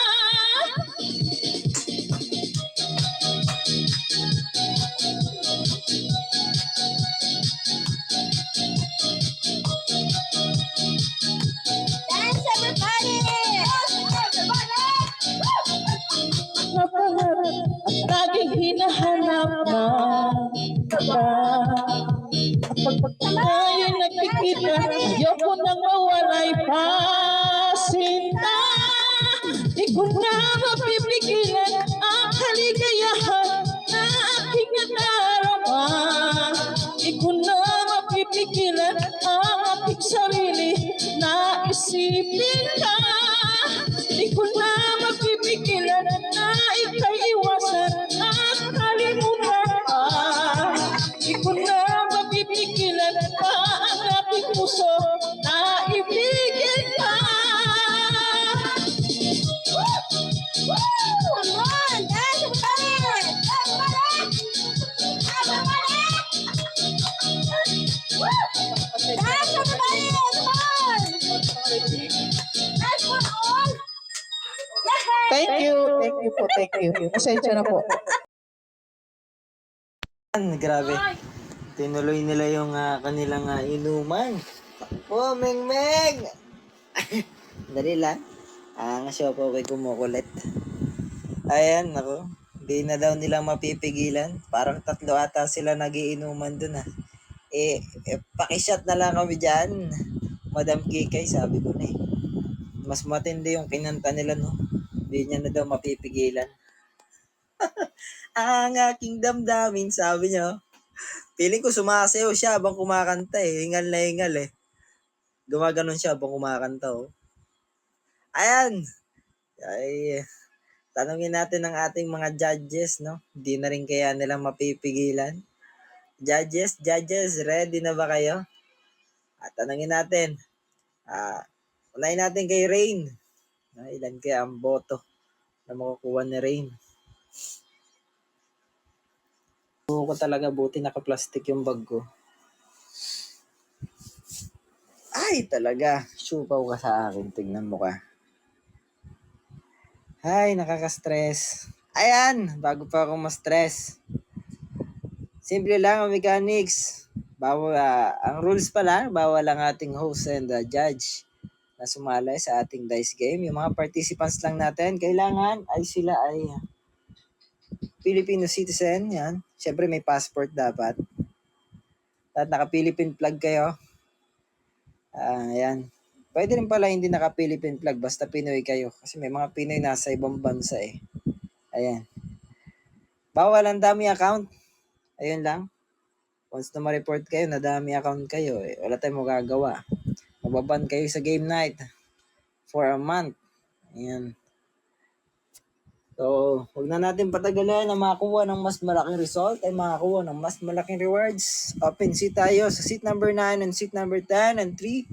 Dance, everybody! Napaharap at laging hinahanap na ka. At pag tayo'y nagkikita, ayoko nang mawalay pa. Sinta, di ko na mapipigilan ang kaligayahan na aking nadarama. Di ko na mapipigilan ang aking sarili na isipin ka. Di ko na mapipigilan na ikaiwasan at kalimutan ka. Di ko na mapipigilan pa ang aking puso na ibigin ka. Come on, dance, everybody! Dance, everybody! Come on! Dance for all! Yay! Thank you po, thank you. Pasensya na po. Grabe. Tinuloy nila yung kanilang inuman. Oh, Meng! Dali lang. Kasi ako kay kumukulit. Ayan, ako. Di na daw nila mapipigilan. Parang 3 ata sila nagiinuman dun pakishot na lang kami dyan. Madam Kikay, sabi ko na Mas matindi yung kinanta nila, no? Di niya na daw mapipigilan. Ang aking damdamin, sabi niya. Feeling ko sumasayaw siya habang kumakanta Hingal na hingal Gumaganon siya habang kumakanta Ayan. Ay, tanungin natin ang ating mga judges, no? Hindi na rin kaya nila mapipigilan. Judges, ready na ba kayo? At tanungin natin. Unahin natin kay Rain. Ilan kaya ang boto na makukuha ni Rain? Ko talaga buti naka-plastic yung bag ko. Ay, talaga. Supaw ka sa akin. Tignan mo ka. Ay, nakaka-stress. Ayan, bago pa ako ma-stress. Simple lang ang mechanics. Ang rules pala, bawal ang ating host and judge na sumali sa ating dice game. Yung mga participants lang natin, kailangan ay sila ay Filipino citizen. Yan. Siyempre may passport dapat. At naka-Philippine flag kayo. Ayan. Pwede rin pala hindi naka-Philippine flag, basta Pinoy kayo. Kasi may mga Pinoy nasa ibang bansa Ayan. Bawal ang dami account. Ayun lang. Once na ma-report kayo, na dami account kayo, wala tayong magagawa. Mababan kayo sa game night for a month. Ayan. So, huwag na natin patagalan na makakuha ng mas malaking result ay makakuha ng mas malaking rewards. Open seat tayo sa seat number 9 and seat number 10 and 3,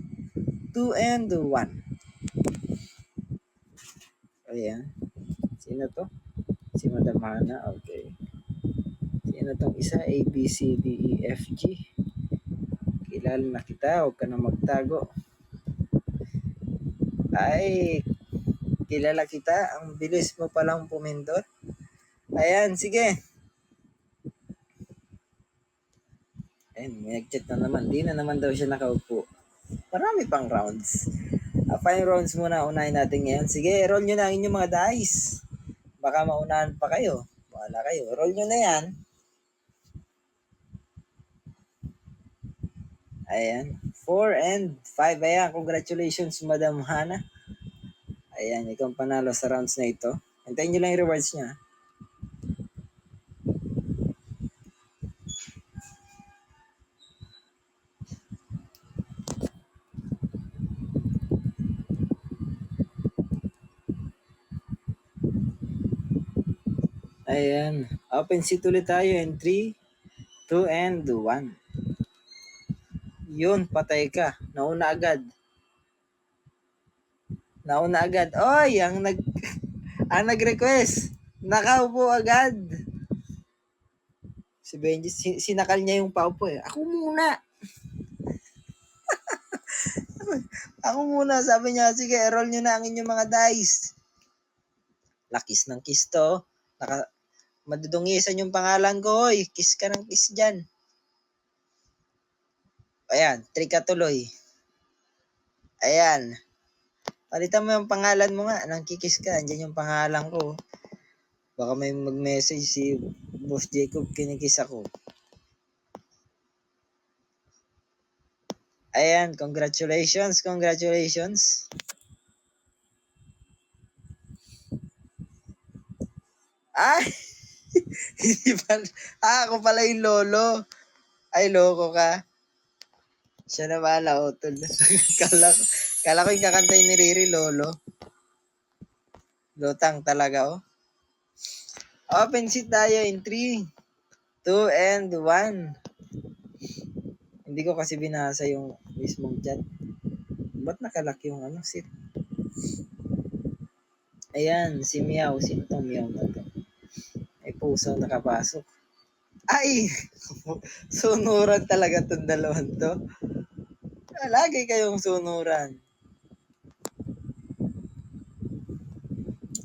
2, and 1. Ayan. Sino to? Si Madam Hana. Okay. Sino tong isa? A, B, C, D, E, F, G. Kilala na kita. Huwag ka na magtago. Ay, kilala kita. Ang bilis mo palang pumindot. Ayan, sige. Ayan, may nag-chat na naman. Di na naman daw siya nakaupo. Marami pang rounds. 5 rounds muna unahin natin ngayon. Sige, roll nyo na ang inyong mga dice. Baka maunahan pa kayo. Wala kayo. Roll nyo na yan. Ayan. 4 and 5. Ayan, congratulations, Madam Hana. Ayan, ikaw ang panalo sa rounds na ito. Hintayin nyo lang yung rewards niya. Ayan. Open seat ulit tayo in 3, 2, and 1. Yun, patay ka. Nauna agad. Oy, ang nag-request. Nakaupo agad. Si Benji, sinakal niya yung paupo eh. Ako muna. Ako muna, sabi niya, sige, roll nyo na ang inyong mga dice. Lakis ng kiss to. Madudungisan yung pangalan ko, hoy. Kiss ka ng kiss dyan. Ayan, trick ka tuloy. Ayan. Palitan mo yung pangalan mo nga. Nang kikis ka, andyan yung pangalan ko. Baka may mag-message si Boss Jacob, kinikis ako. Ayan, congratulations. Ay! Hindi pa. Ako pala yung lolo. Ay, loko ka. Siya na bahala, utol. kala ko yung kakantay ni Riri, lolo. Lutang talaga, oh. Open seat tayo in 3, 2, and 1. Hindi ko kasi binasa yung mismong chat. Ba't nakalaki yung seat? Ayan, si Meow. Sino tong Meow na to? May puso nakapasok. Ay! Sunuran talaga tong dalawang to. Lagi kayong sunuran.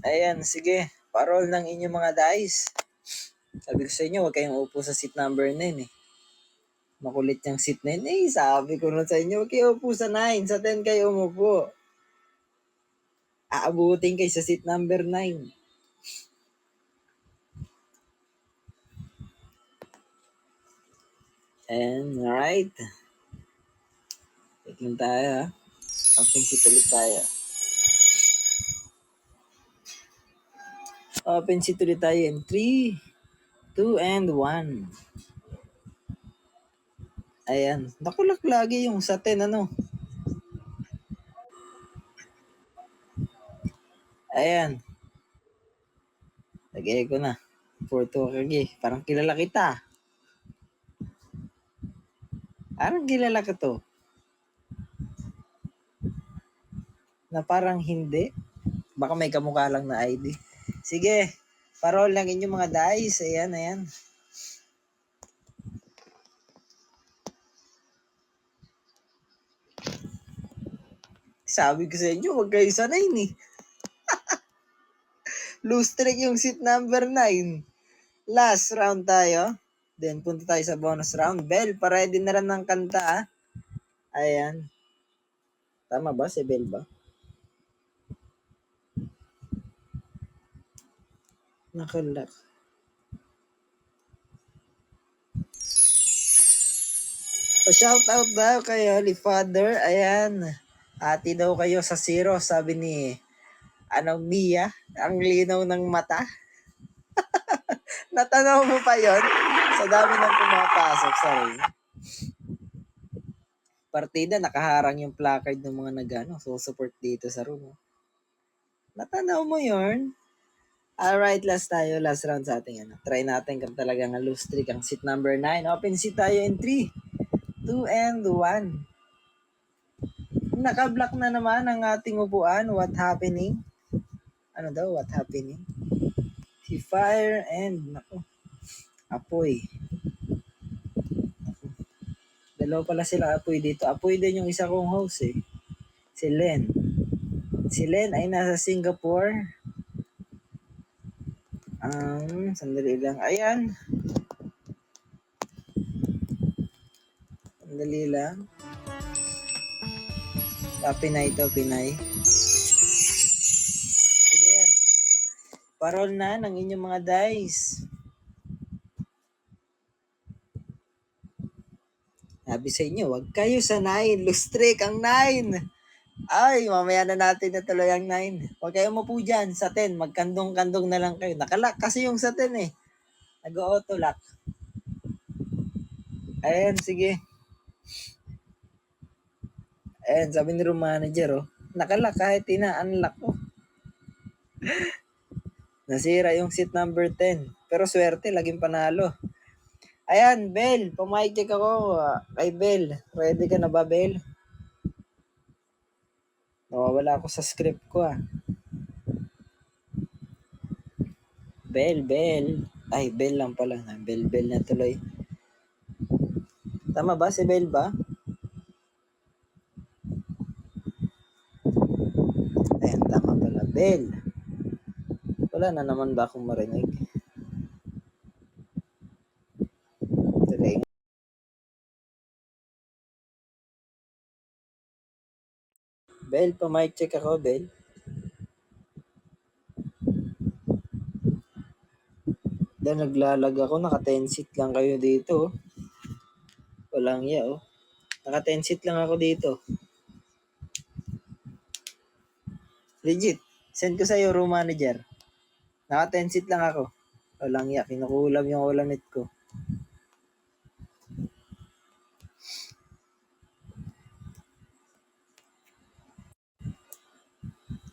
Ayan, sige. Parol ng inyong mga dice. Sabi ko sa inyo, huwag kayong upo sa seat number 9 eh. Makulit yung seat 9. Eh, sabi ko na sa inyo, huwag kayo upo sa 9. Sa 10 kayo umupo. Aabutin kayo sa seat number 9. And, alright. Wait lang tayo, ha. Open seat ulit tayo. Open seat ulit tayo in 3, 2, and 1. Ayan. Nakulak lagi yung sa 10, ano. Ayan. Lagay ko na. 4-2 kagi. Parang kilala kita. Parang kilala ka to. Na parang hindi. Baka may kamukha lang na ID. Sige. Parol lang inyong mga dice. Ayan. Sabi ko sa inyo, huwag kayo sa 9 eh. Loose trick yung seat number 9. Last round tayo. Then punta tayo sa bonus round. Bell, pa-ready na rin ng kanta ah. Ayan. Tama ba? Si Bell ba? Nakalak. Pa-shout out daw kay Holy Father. Ayan. Ati daw kayo sa 0, sabi ni Mia. Ang linaw ng mata. Natanaw mo pa yon sa dami ng pumapasok sa ring. Partida, nakaharang yung placard ng mga support dito sa room. Natanaw mo yon. Alright, last round sa ating Try natin kung talagang loose trick ang seat number 9. Open seat tayo in 3, 2, and 1. Naka-block na naman ang ating upuan. What happening? Ano daw? What happening? Si Fire and Apoy. Dalawa pala sila Apoy dito. Apoy din yung isa kong host eh. Si Len. Si Len ay nasa Singapore. Sandali lang. Ayan. Sandali lang. Pinay to, Pinay. Sige. Parol na ng inyong mga dice. Sabi sa inyo, wag kayo sa 9. Lustrick ang 9. Ay, mamaya na natin na tuloy ang 9. Huwag kayo mo po dyan sa 10. Magkandong-kandong na lang kayo. Nakalock kasi yung sa 10 eh. Nag-auto lock. Ayan, sige. Ayan, sabi ni room manager, oh. Nakalock kahit ina-unlock ko. Nasira yung seat number 10. Pero swerte, laging panalo. Ayan, Bel. Pumic check ako. Kay Bel. Ready ka na ba, Bel? Nawawala ako sa script ko, ah. Bel. Ay, Bel lang pala. Bel na tuloy. Tama ba? Si Bel ba? Ayan, tama pala. Bel. Wala na naman ba akong marinig? Tuloy. Bel, pa-mic check ako, Bel. Dahil naglalag ako, naka-10 seat lang kayo dito. Walang iya, oh. Naka-10 seat lang ako dito. Legit. Send ko sa'yo, room manager. Naka-10 seat lang ako. Walang iya, kinukulam yung ulamit ko.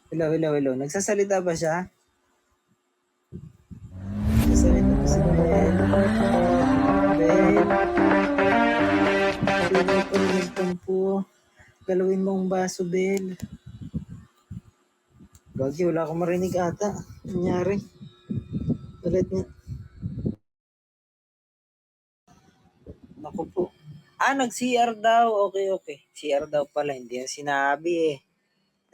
Hello. Nagsasalita ba siya? Nagsasalita ba si Ben? Ben? Sino pa rin nagtampo? Galawin mo ang baso, Bel. Gagi, wala akong marinig ata. Nangyari. Ulit niya. Naku po. Nag-CR daw. Okay. CR daw pala. Hindi yan sinabi eh.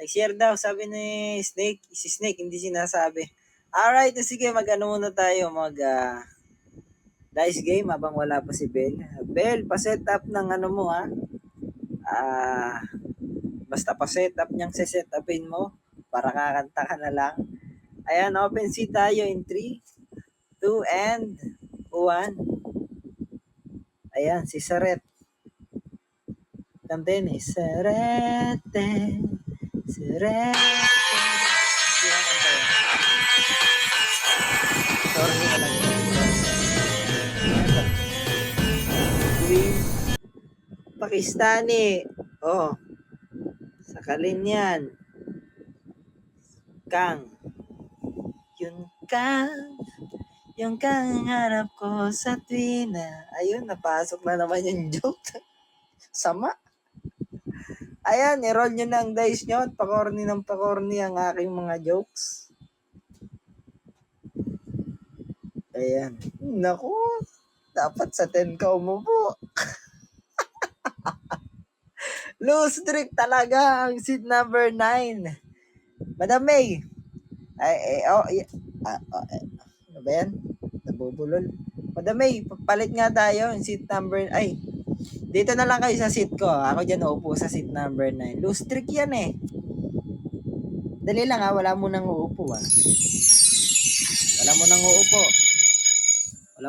Nag-CR daw. Sabi ni Snake. Si Snake, hindi sinasabi. Alright, sige. Mag-ano muna tayo. Dice game habang wala pa si Bel. Bel, pa-set up ng ano mo ha. Basta pa-set up niyang set upin mo. Para kakanta ka na lang. Ayan, open seat tayo in 3, 2, and 1. Ayan, si Saret. Kantin eh. Sarete. Sorry na lang. Queen. Pakistani. Oh. Sakalin yan. Kang. Yung kang hanap ko sa tuwina. Ayun, napasok na naman yung joke. Sama. Ayan, i-roll nyo na ang dice nyo at pakorni ang aking mga jokes. Ayan. Naku, dapat sa 10 ka umupo. Loose trick talaga ang seat number 9. Madam May. Ano ba yan? Nabubulol. Madam May, palit nga tayo yung seat number, dito na lang kayo sa seat ko. Ako dyan uupo sa seat number 9. Loose trick yan eh. Dali lang wala mo nang uupo Wala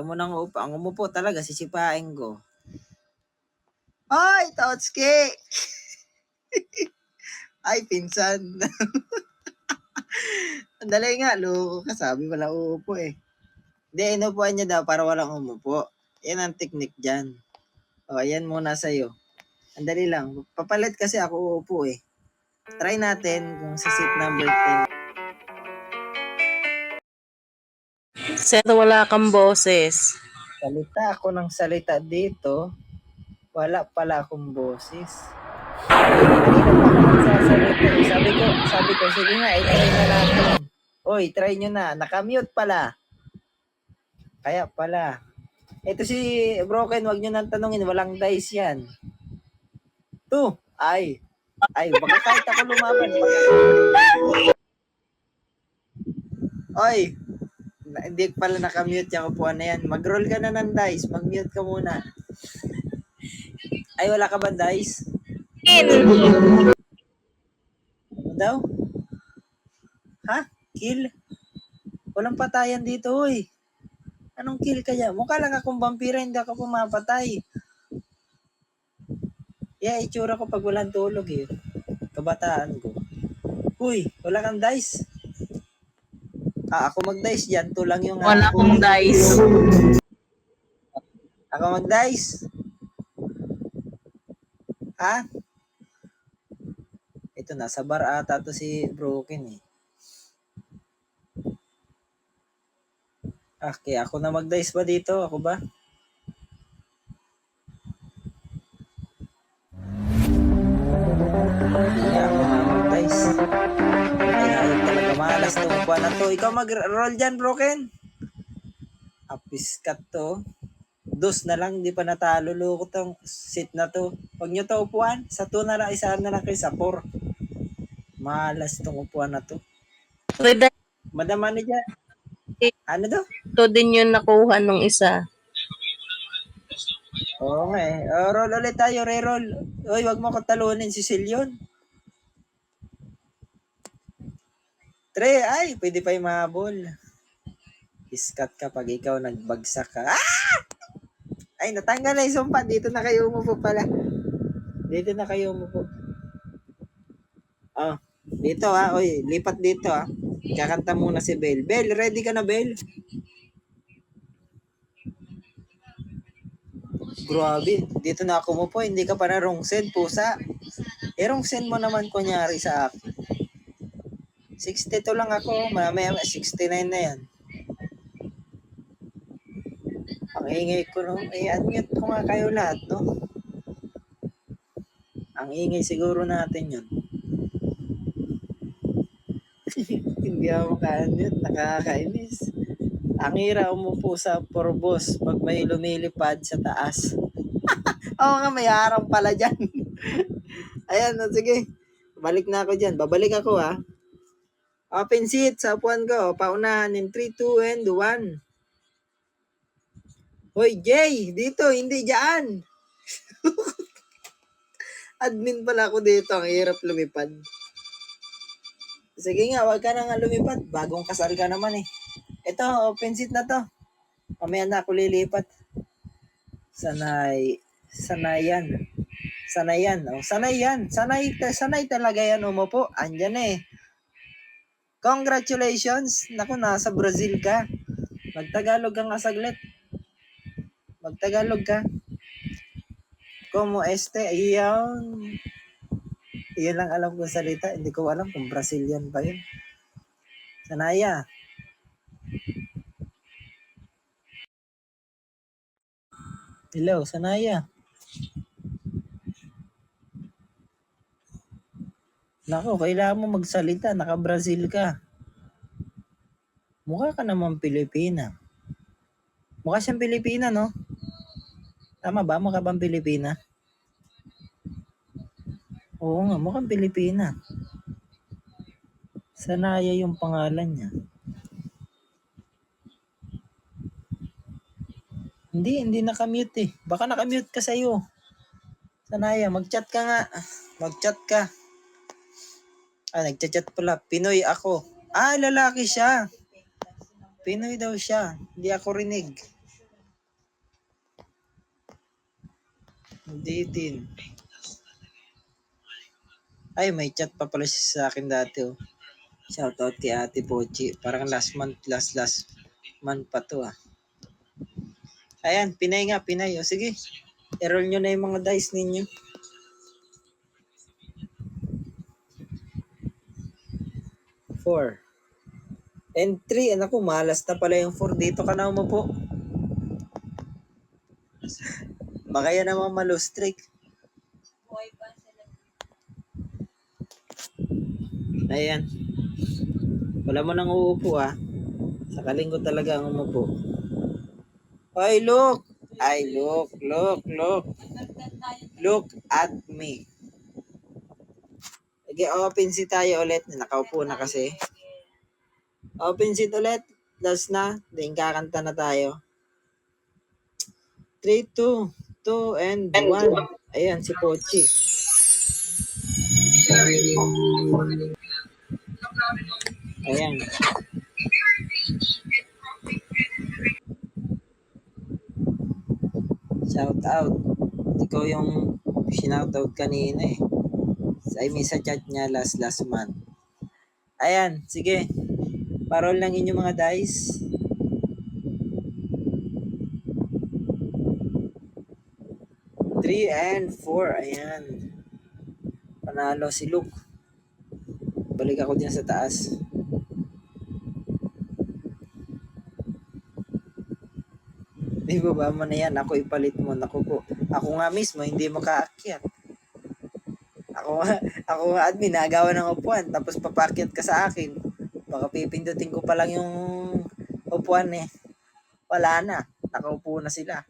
mo nang uupo. Ang umupo talaga, sisipain ko. Ay, Totski! Ay, pinsan. Dali nga, loko ka. Sabi wala uupo eh. Hindi, inupuan niya daw para walang umupo. Yan ang technique dyan. Ayan muna sa'yo. Andali lang. Papalit kasi ako uupo eh. Try natin kung sa seat number 10. Sir, wala kang boses. Salita ako ng salita dito. Wala pala akong boses. Sabi ko, sige nga, i-try na natin. Oy, try nyo na. Nakamute pala. Kaya pala. Ito si Broken, wag nyo nang tanongin. Walang dice yan. 2. Ay. Ay, baka kahit ako lumaban. Oy, hindi pala nakamute yung upuan na yan. Mag-roll ka na ng dice. Mag-mute ka muna. Ay, wala ka ba dice? Ano daw? Ha? Kill? Walang patayan dito, oy. Anong kill kaya? Mukha lang akong vampira, hindi ako pumapatay. Yeah, itsura ko pag walang tulog eh. Kabataan ko. Uy, wala kang dice. Ako mag-dice dyan. To lang yung... Wala akong dice. Ako mag-dice. Ha? Ito, nasa bar ata to si Broken eh. Okay, ako na mag-dice ba dito? Ako ba? Hindi ako na mag-dice. Ay, ayun talaga. Malas tong buwan na to. Ikaw mag-roll dyan, Broken. Apiskat to. Dos na lang, di pa natalo. Loko tong sit na to. Huwag nyo to upuan. Sa 2 na lang, isa na lang kayo sa 4. Malas tong upuan na to. Madam Manager. Ano daw? Ito din yung nakuha nung isa. Oo nga eh. Roll ulit tayo, re-roll. Uy, wag mo ko talunin si Silyon. 3, ay, pwede pa yung mahabol. Iskat ka pag ikaw nagbagsak ka. Ah! Ay, natanggal na yung sumpa. Dito na kayo umupo pala. Dito na kayo umupo. Oh, dito ha. Uy, lipat dito ha. Kakanta muna si Bel. Bel, ready ka na, Bel? Grabe, dito na ako mo po. Hindi ka pa na rongsen, pusa. Rongsen mo naman kunyari sa akin. 62 lang ako. Mamaya 69 na yan. Ang ingay ko no. Unmute ko nga kayo lahat, no? Ang ingay siguro natin yun. Hindi ako maka-unmute. Nakakainis. Ang hira umupo sa porbos pag may lumilipad sa taas. Oo nga, may harang pala dyan. Ayan, sige. Balik na ako dyan. Babalik ako ha. Open seat sa upuan ko. Paunahan in 3, 2, and 1. Hoy, Jay! Dito, hindi dyan. Admin pala ako dito. Ang hirap lumipad. Sige nga, wag ka na nga lumipad. Bagong kasal ka naman eh. Ito, open seat na to. Mamaya na ako lilipat. Sanayan. Oh, sanay yan. Sanay talaga yan umupo. Andyan eh. Congratulations. Naku, nasa Brazil ka. Magtagalog ka nga saglit. Magtagalog ka. Como este? Iyon. Iyon lang alam kong salita. Hindi ko alam kung Brazilian ba yun. Sanaya. Hello, Sanaya. Nako, kailangan mo magsalita. Naka-Brazil ka. Mukha ka naman Pilipina. Mukha siyang Pilipina, no? Tama ba? Mukha bang Pilipina? Oo nga, mukhang Pilipina. Sanaya yung pangalan niya. Hindi nakamute eh. Baka nakamute ka sa'yo. Sanaya, mag-chat ka nga. Mag-chat ka. Nagchat-chat pala. Pinoy ako. Lalaki siya. Pinoy daw siya. Hindi ako rinig. Hindi din. Ay, may chat pa pala siya sa akin dati oh. Shoutout kay Ate Pochi. Parang last month pa to ah. Ayan, Pinay nga, Pinay. O sige, i-roll nyo na yung mga dice ninyo. Four. And 3. Anak ko, malas na pala yung 4. Dito ka na umupo. Baka yan naman malustrik. Ayan. Wala mo nang uupo ah. Sakaling ko talaga ang umupo. Ay, look. Look at me. Sige, open seat tayo ulit. Nakaupo na kasi. Open seat ulit. Last na. Then kakanta na tayo. 3, 2, 2, and 1. Ayan, si Pochi. Ayan. Shout out. Ikaw yung shinout out kanina eh. I mean, sa chat niya last month. Ayan, sige. Parol lang inyo mga dice. 3 and 4. Ayan. Panalo si Luke. Balik ako dyan sa taas. Di ba mo na yan? Ako ipalit mo. Naku po. Ako nga mismo, hindi makaakyat. Ako nga admin, nagawa ng upuan. Tapos papakyat ka sa akin. Baka pipindutin ko pa lang yung upuan eh. Wala na. Nakaupo na sila.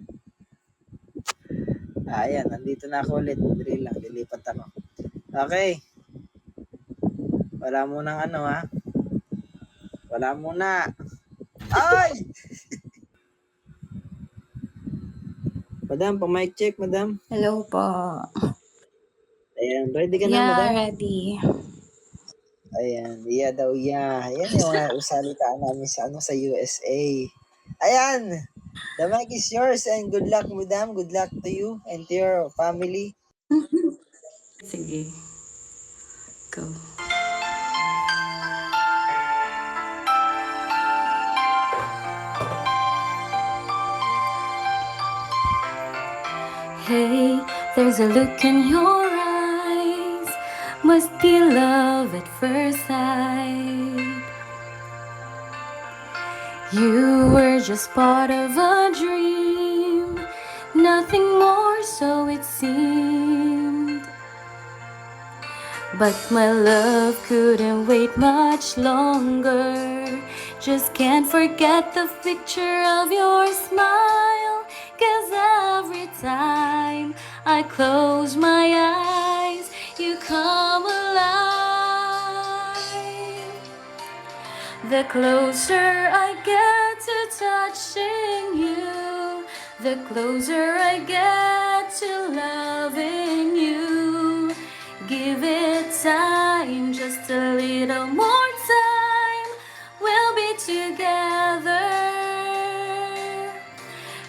Ayan, nandito na ako ulit. Madali lang, lilipat ako. Okay. Wala munang ano ha. Wala muna. Ay! Madam, pa-mic check, madam. Hello po. Ayan, ready ka na, madam? Ready. Ayan, iya daw, iya. Ayan yung mga usalitaan namin sa, sa USA. Ayan! The mic is yours and good luck, madam. Good luck to you and to your family. Sige. Go. Hey, there's a look in your eyes. Must be love at first sight. You were just part of a dream, nothing more, so it seemed. But my love couldn't wait much longer. Just can't forget the picture of your smile. 'Cause every time I close my eyes, you come alive. The closer I get to touching you, the closer I get to loving you. Give it time, just a little more time. We'll be together.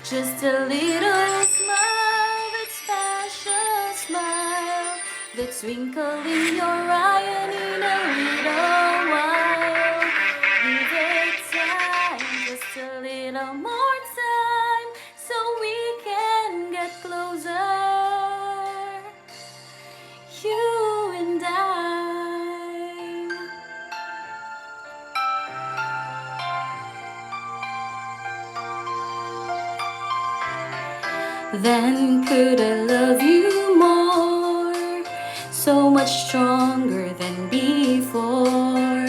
Just a little smile, that special smile, that twinkle in your eye, and in a little while. Give it time, just a little more time, so we can get closer. You and I. Then could I love you more, so much stronger than before?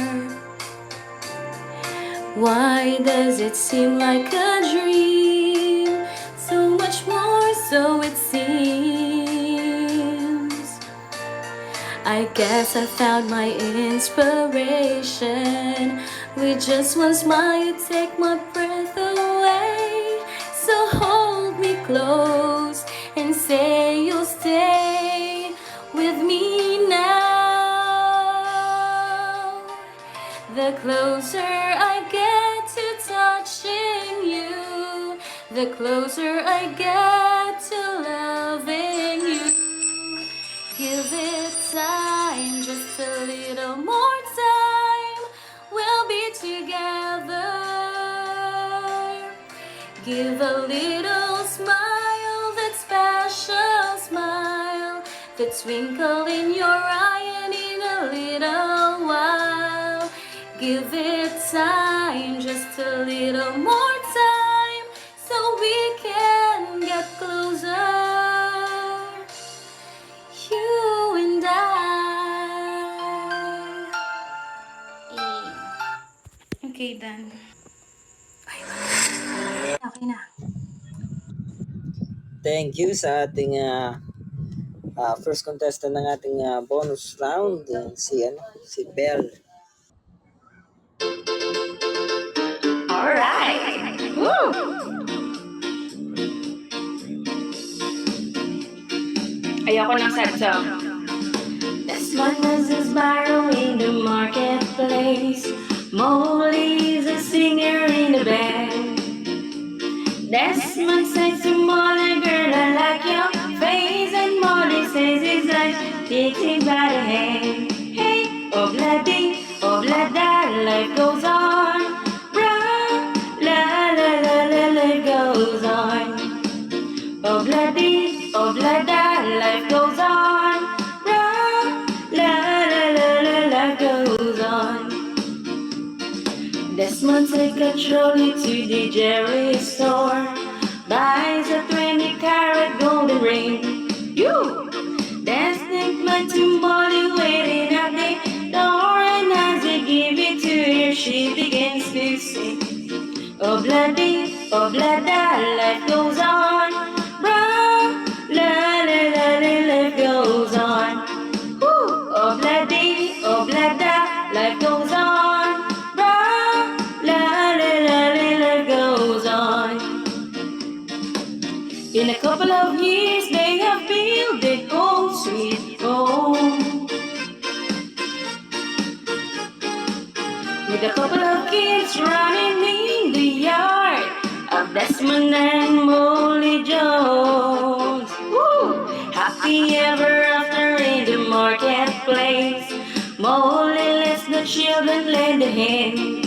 Why does it seem like a dream? So much more, so it seems. I guess I found my inspiration. With just one smile, you take my breath away. So hold me close and say you'll stay with me now. The closer I get to touching you, the closer I get to loving you. Give it time, just a little more time. We'll be together. Give a little smile, that special smile, the twinkle in your eye, and in a little while. Give it time, just a little more time, so we can get closer. You and I. Okay, done. Okay na. Thank you sa ating First contestant ng ating bonus round, si Belle. Alright! Woo! Ayoko ng sad song. This one is a sparrow in the marketplace. Molly's a singer in the band. Desmond says to Molly, girl, I like your face. And Molly says it's like taking by the hand. Hey, oh-bla-da, life goes on. Bra, la, life goes on. Oh-bla-da, life goes on. Bra, la, life goes on. Desmond take a trolley to the Jerry store, buys a 20-carat golden ring. You! Desmond went to Molly waiting at the door, and as he give it to her, she begins to sing. Oh-bla-da, life goes on. Bra, life goes on. Woo! Oh-bla-da, life goes on. Life goes on. In a couple of years, they have built their home sweet home. With a couple of kids running in the yard of Desmond and Molly Jones. Woo! Happy ever after in the marketplace. Molly lets the children lend a hand.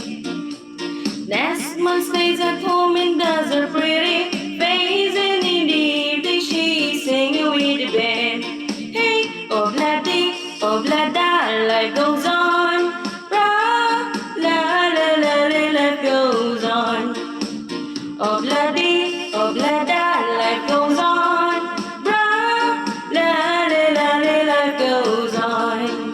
Desmond stays at home and does her pretty face, and in the evening she's singing with the band. Hey, oh-bla-da, life goes on. Ra, life goes on. Oh-bla-da, life goes on. Ra, life goes on.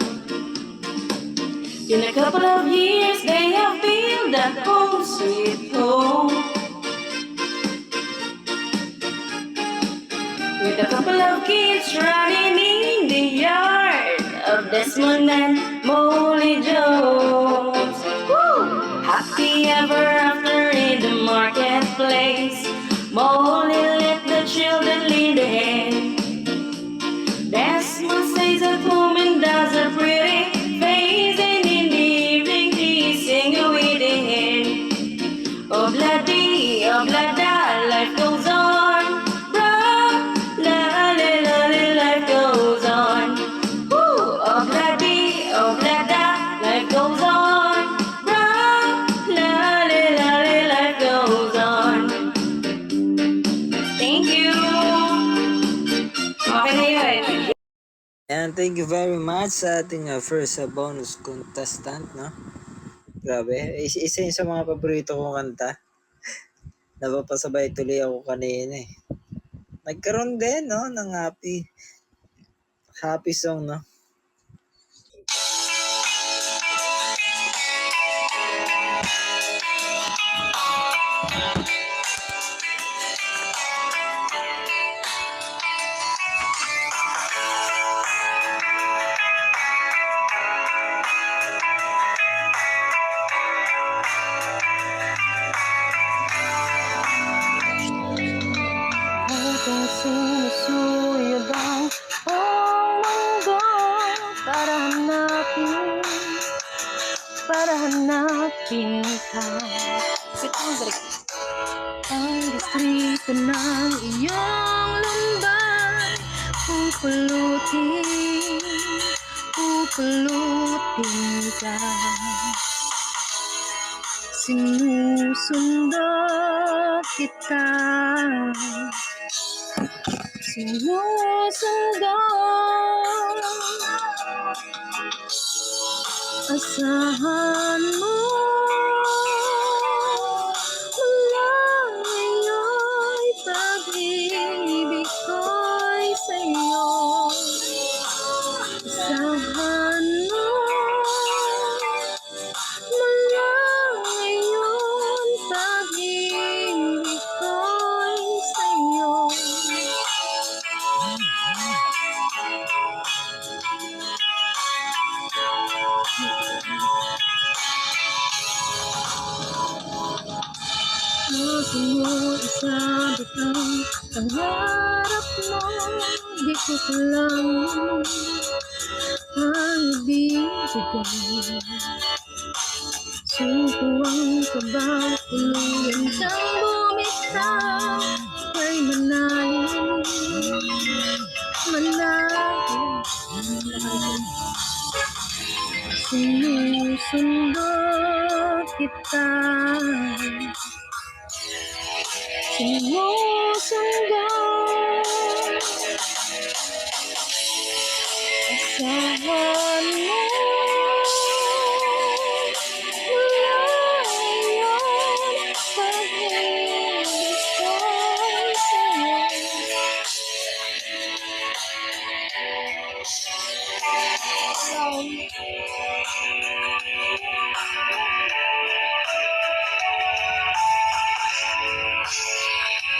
In a couple of years they have built that home sweet home. With a couple of kids running in the yard of Desmond and Molly Jones. Woo! Happy ever after in the marketplace. Molly let the children lead the hand. Desmond stays at home and does a pretty face, and in the evening he's singing with the hand. Oh-bla-da, life goes on. Bra, life goes on. Woo! Oh-bla-da, life goes on. Bra, life goes on. Thank you. Okay na yun. And thank you very much sa ating first bonus contestant, no? Grabe, isa yun sa mga paborito kong kanta. Napapasabay tuloy ako kanina eh. Nagkaroon din, no, ng happy song, no? Hanggang sinusuyod ang buong mundo para hanapin ka. Ang distrito ng iyong lumbay, pupulutin ka. Sinusundo kita. Sinusundo. Asahan mo mula ngayon'y pag-ibig ko'y sa'yo. Asahan mo mula ngayon pag-ibig ko'y sa'yo. mo isabot ang pangarap mo. Di ko kailangan ang ibigay. Suko ang kaba, tuluyan kang bumitaw. Kay manalim, manalim. Sinusundo kita. Sinusundo. Asahan mo. Malayo pag-ibig ko'y sa'yo.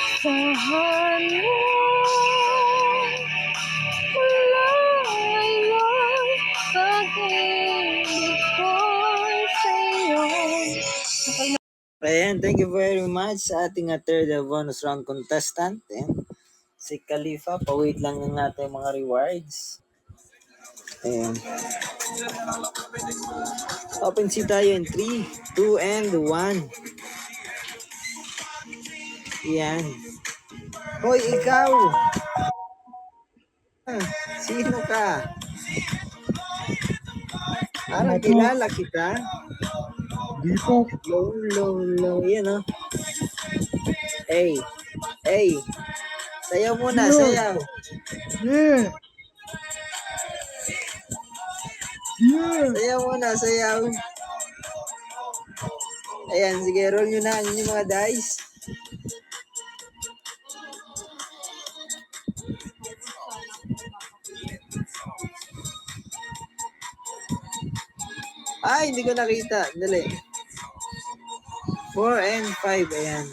Asahan mo. Malayo pag-ibig ko'y sa'yo. Ayan, thank you very much sa ating third bonus round contestant. Ayan, si Khalifa, pa-wait lang ng natin mga rewards. Ayan. Open seat tayo in 3, 2, and 1. Ayan. Hoy, ikaw! Sino ka? Parang kilala kita. Dito. Low. Yan, oh. Hey. Sayaw muna, sayaw. Yeah. Sayaw muna, sayaw. Ayan, sige, roll nyo na ang inyong mga dice. Ay, hindi ko nakita. Dali. 4 and 5, ayan.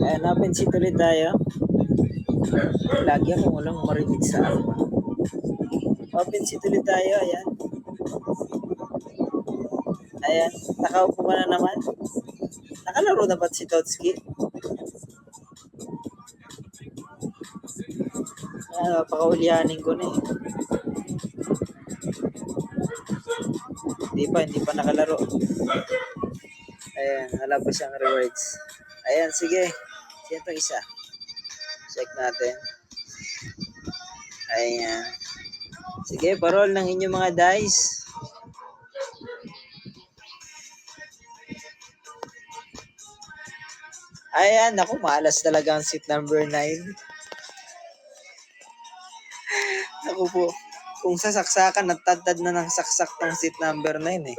Ayan, open seat ulit tayo. Lagi akong walang marinig sa alma. Open seat ulit tayo, ayan. Ayan, nakaupo ka na naman. Nakalaro na ba si Totski? Pakaulianin ko na eh. Hindi pa nakalaro. Ayan, wala pa siyang rewards. Ayan, sige. Sino itong isa? Check natin. Ayan. Sige, parol ng inyong mga dice. Ayan, naku, malas talaga ang seat number 9. Naku po, kung sasaksakan, natadtad na ng saksak ng seat number 9 eh.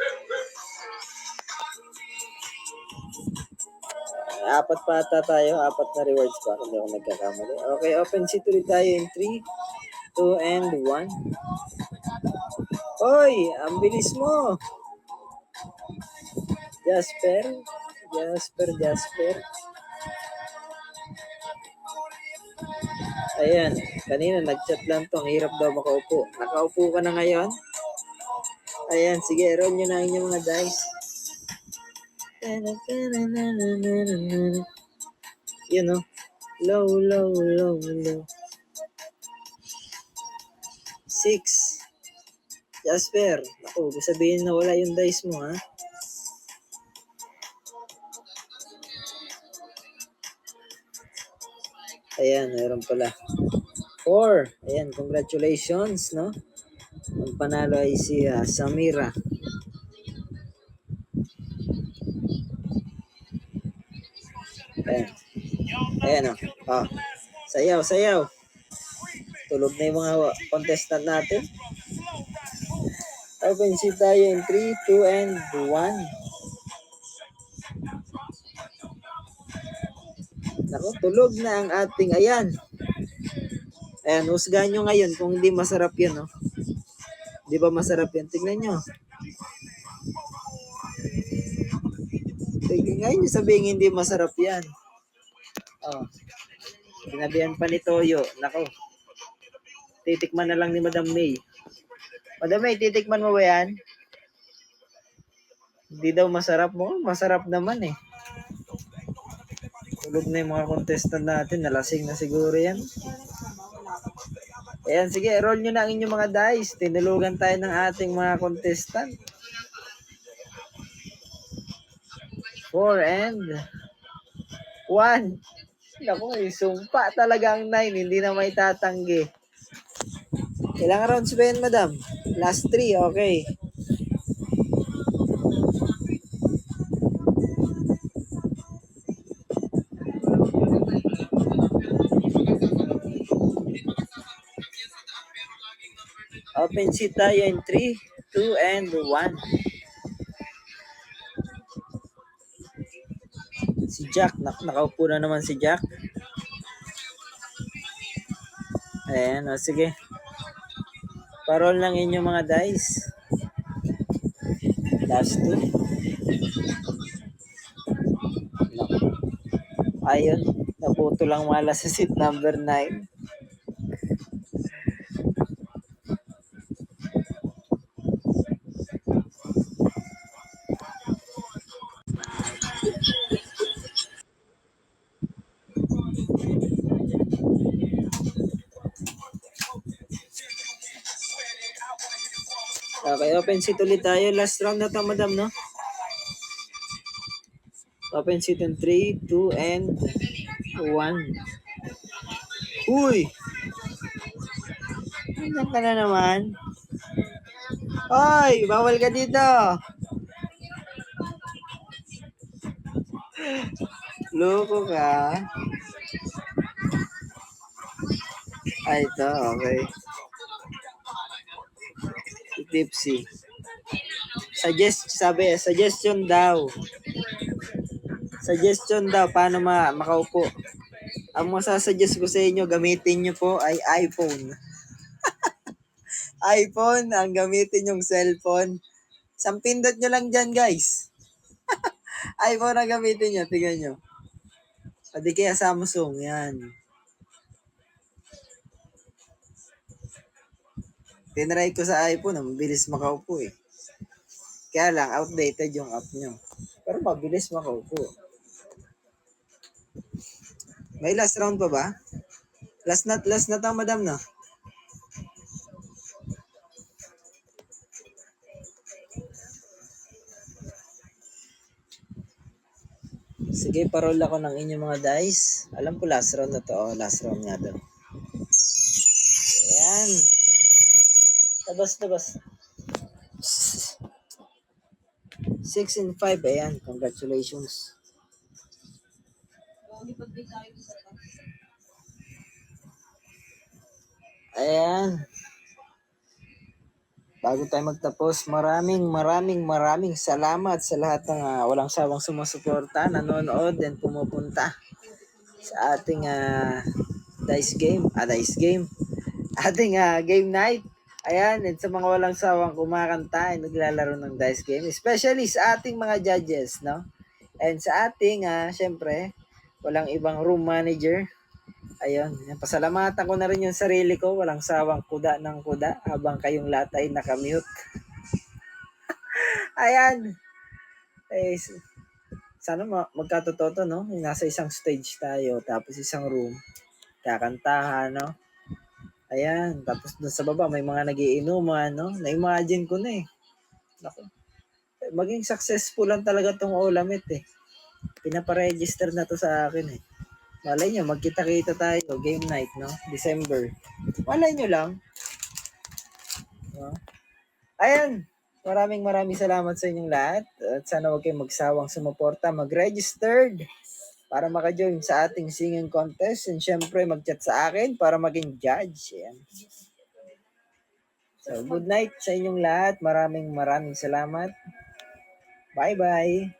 Apat pa ata tayo, 4 na rewards pa, kung di ako nagkakamali. Okay, open seat ulit tayo in 3, 2, and 1. Hoy, ang bilis mo! Jasper. Ayan, kanina nag-chat lang to, ang hirap daw makaupo. Nakaupo ka na ngayon? Ayan, sige, roll nyo na inyong mga dice. Yun o, low. 6. Jasper, ako, sabihin na wala yung dice mo ha. Ayan, meron pala. 4. Ayan, congratulations, no? Ang panalo ay si Samira. Ayan. Ayan, oh. Sayaw. Tulog na yung mga contestant natin. Open seat tayo in 3, 2, and 1. Naku, tulog na ang ating, ayan. Ayan, husgahan nyo ngayon kung hindi masarap yan, no? Di ba masarap yan? Tingnan nyo. Tingnan ngayon nyo sabihin hindi masarap yan. Oh. Sinabihan pa ni Toyo. Naku. Titikman na lang ni Madam May. Madam May, titikman mo ba yan? Hindi daw masarap mo. Masarap naman eh. Tulog na yung mga contestant natin. Nalasing na siguro yan. Ayan, sige, roll nyo na ang inyong mga dice. Tinulugan tayo ng ating mga contestant. 4 and 1. Naku, sumpa talaga ang 9. Hindi na may tatanggi. Ilang rounds ba yan, madam? Last 3, okay. Open seat tayo in 3, 2, and 1. Si Jack, nakaupo na naman si Jack. Ayan, o sige. Parol lang inyong mga dice. Last 2. Ayun, naputo lang wala sa seat number 9. Okay, open seat ulit tayo. Last round na to, madam, no? Open seat in 3, 2, and 1. Uy! Nandiyan ka na naman. Hoy! Bawal ka dito! Loko ka. Ay, ito. Okay. Si Tipsy. Suggestion daw. Suggestion daw paano makaupo. Ang masasuggest ko sa inyo, gamitin nyo po ay iPhone. iPhone, ang gamitin yung cellphone. Isang pindot nyo lang dyan, guys. iPhone ang gamitin nyo, tingnan nyo. O di kaya Samsung, yan. Tinry ko sa iPhone, mabilis makaupo eh. Kaya lang, outdated yung app nyo. Pero mabilis makaupo. May last round pa ba? Last na to, madam, no? Sige, parol ako ng inyong mga dice. Alam ko last round na to. Oh, last round nga to. Ayan. Tabas. 6 and 5. Ayan. Congratulations. Ayan. Bago tayo magtapos, maraming salamat sa lahat ng walang sawang sumusuporta, nanonood, and pumupunta sa ating dice game. Ating game night. Ayan, and sa mga walang sawang kumakanta ay naglalaro ng dice game. Especially sa ating mga judges, no? And sa ating, syempre, walang ibang room manager. Ayun, pasalamatan ko na rin yung sarili ko. Walang sawang kuda ng kuda habang kayong lahat ay nakamute. Ayan. Eh, sana magkatototo, no? Nasa isang stage tayo, tapos isang room. Kakantahan, no? Ayan, tapos dun sa baba may mga nagiinuman, no? Na-imagine ko na eh. Naku. Maging successful lang talaga tong Olamit eh. Pinaparegister na to sa akin eh. Malay nyo, magkita-kita tayo, game night, no? December. Malay nyo lang. No? Ayan, maraming salamat sa inyong lahat. At sana huwag kayong magsawang sumuporta, mag-registered para maka-join sa ating singing contest. And syempre, mag-chat sa akin para maging judge. Ayan. So, good night sa inyong lahat. Maraming salamat. Bye-bye.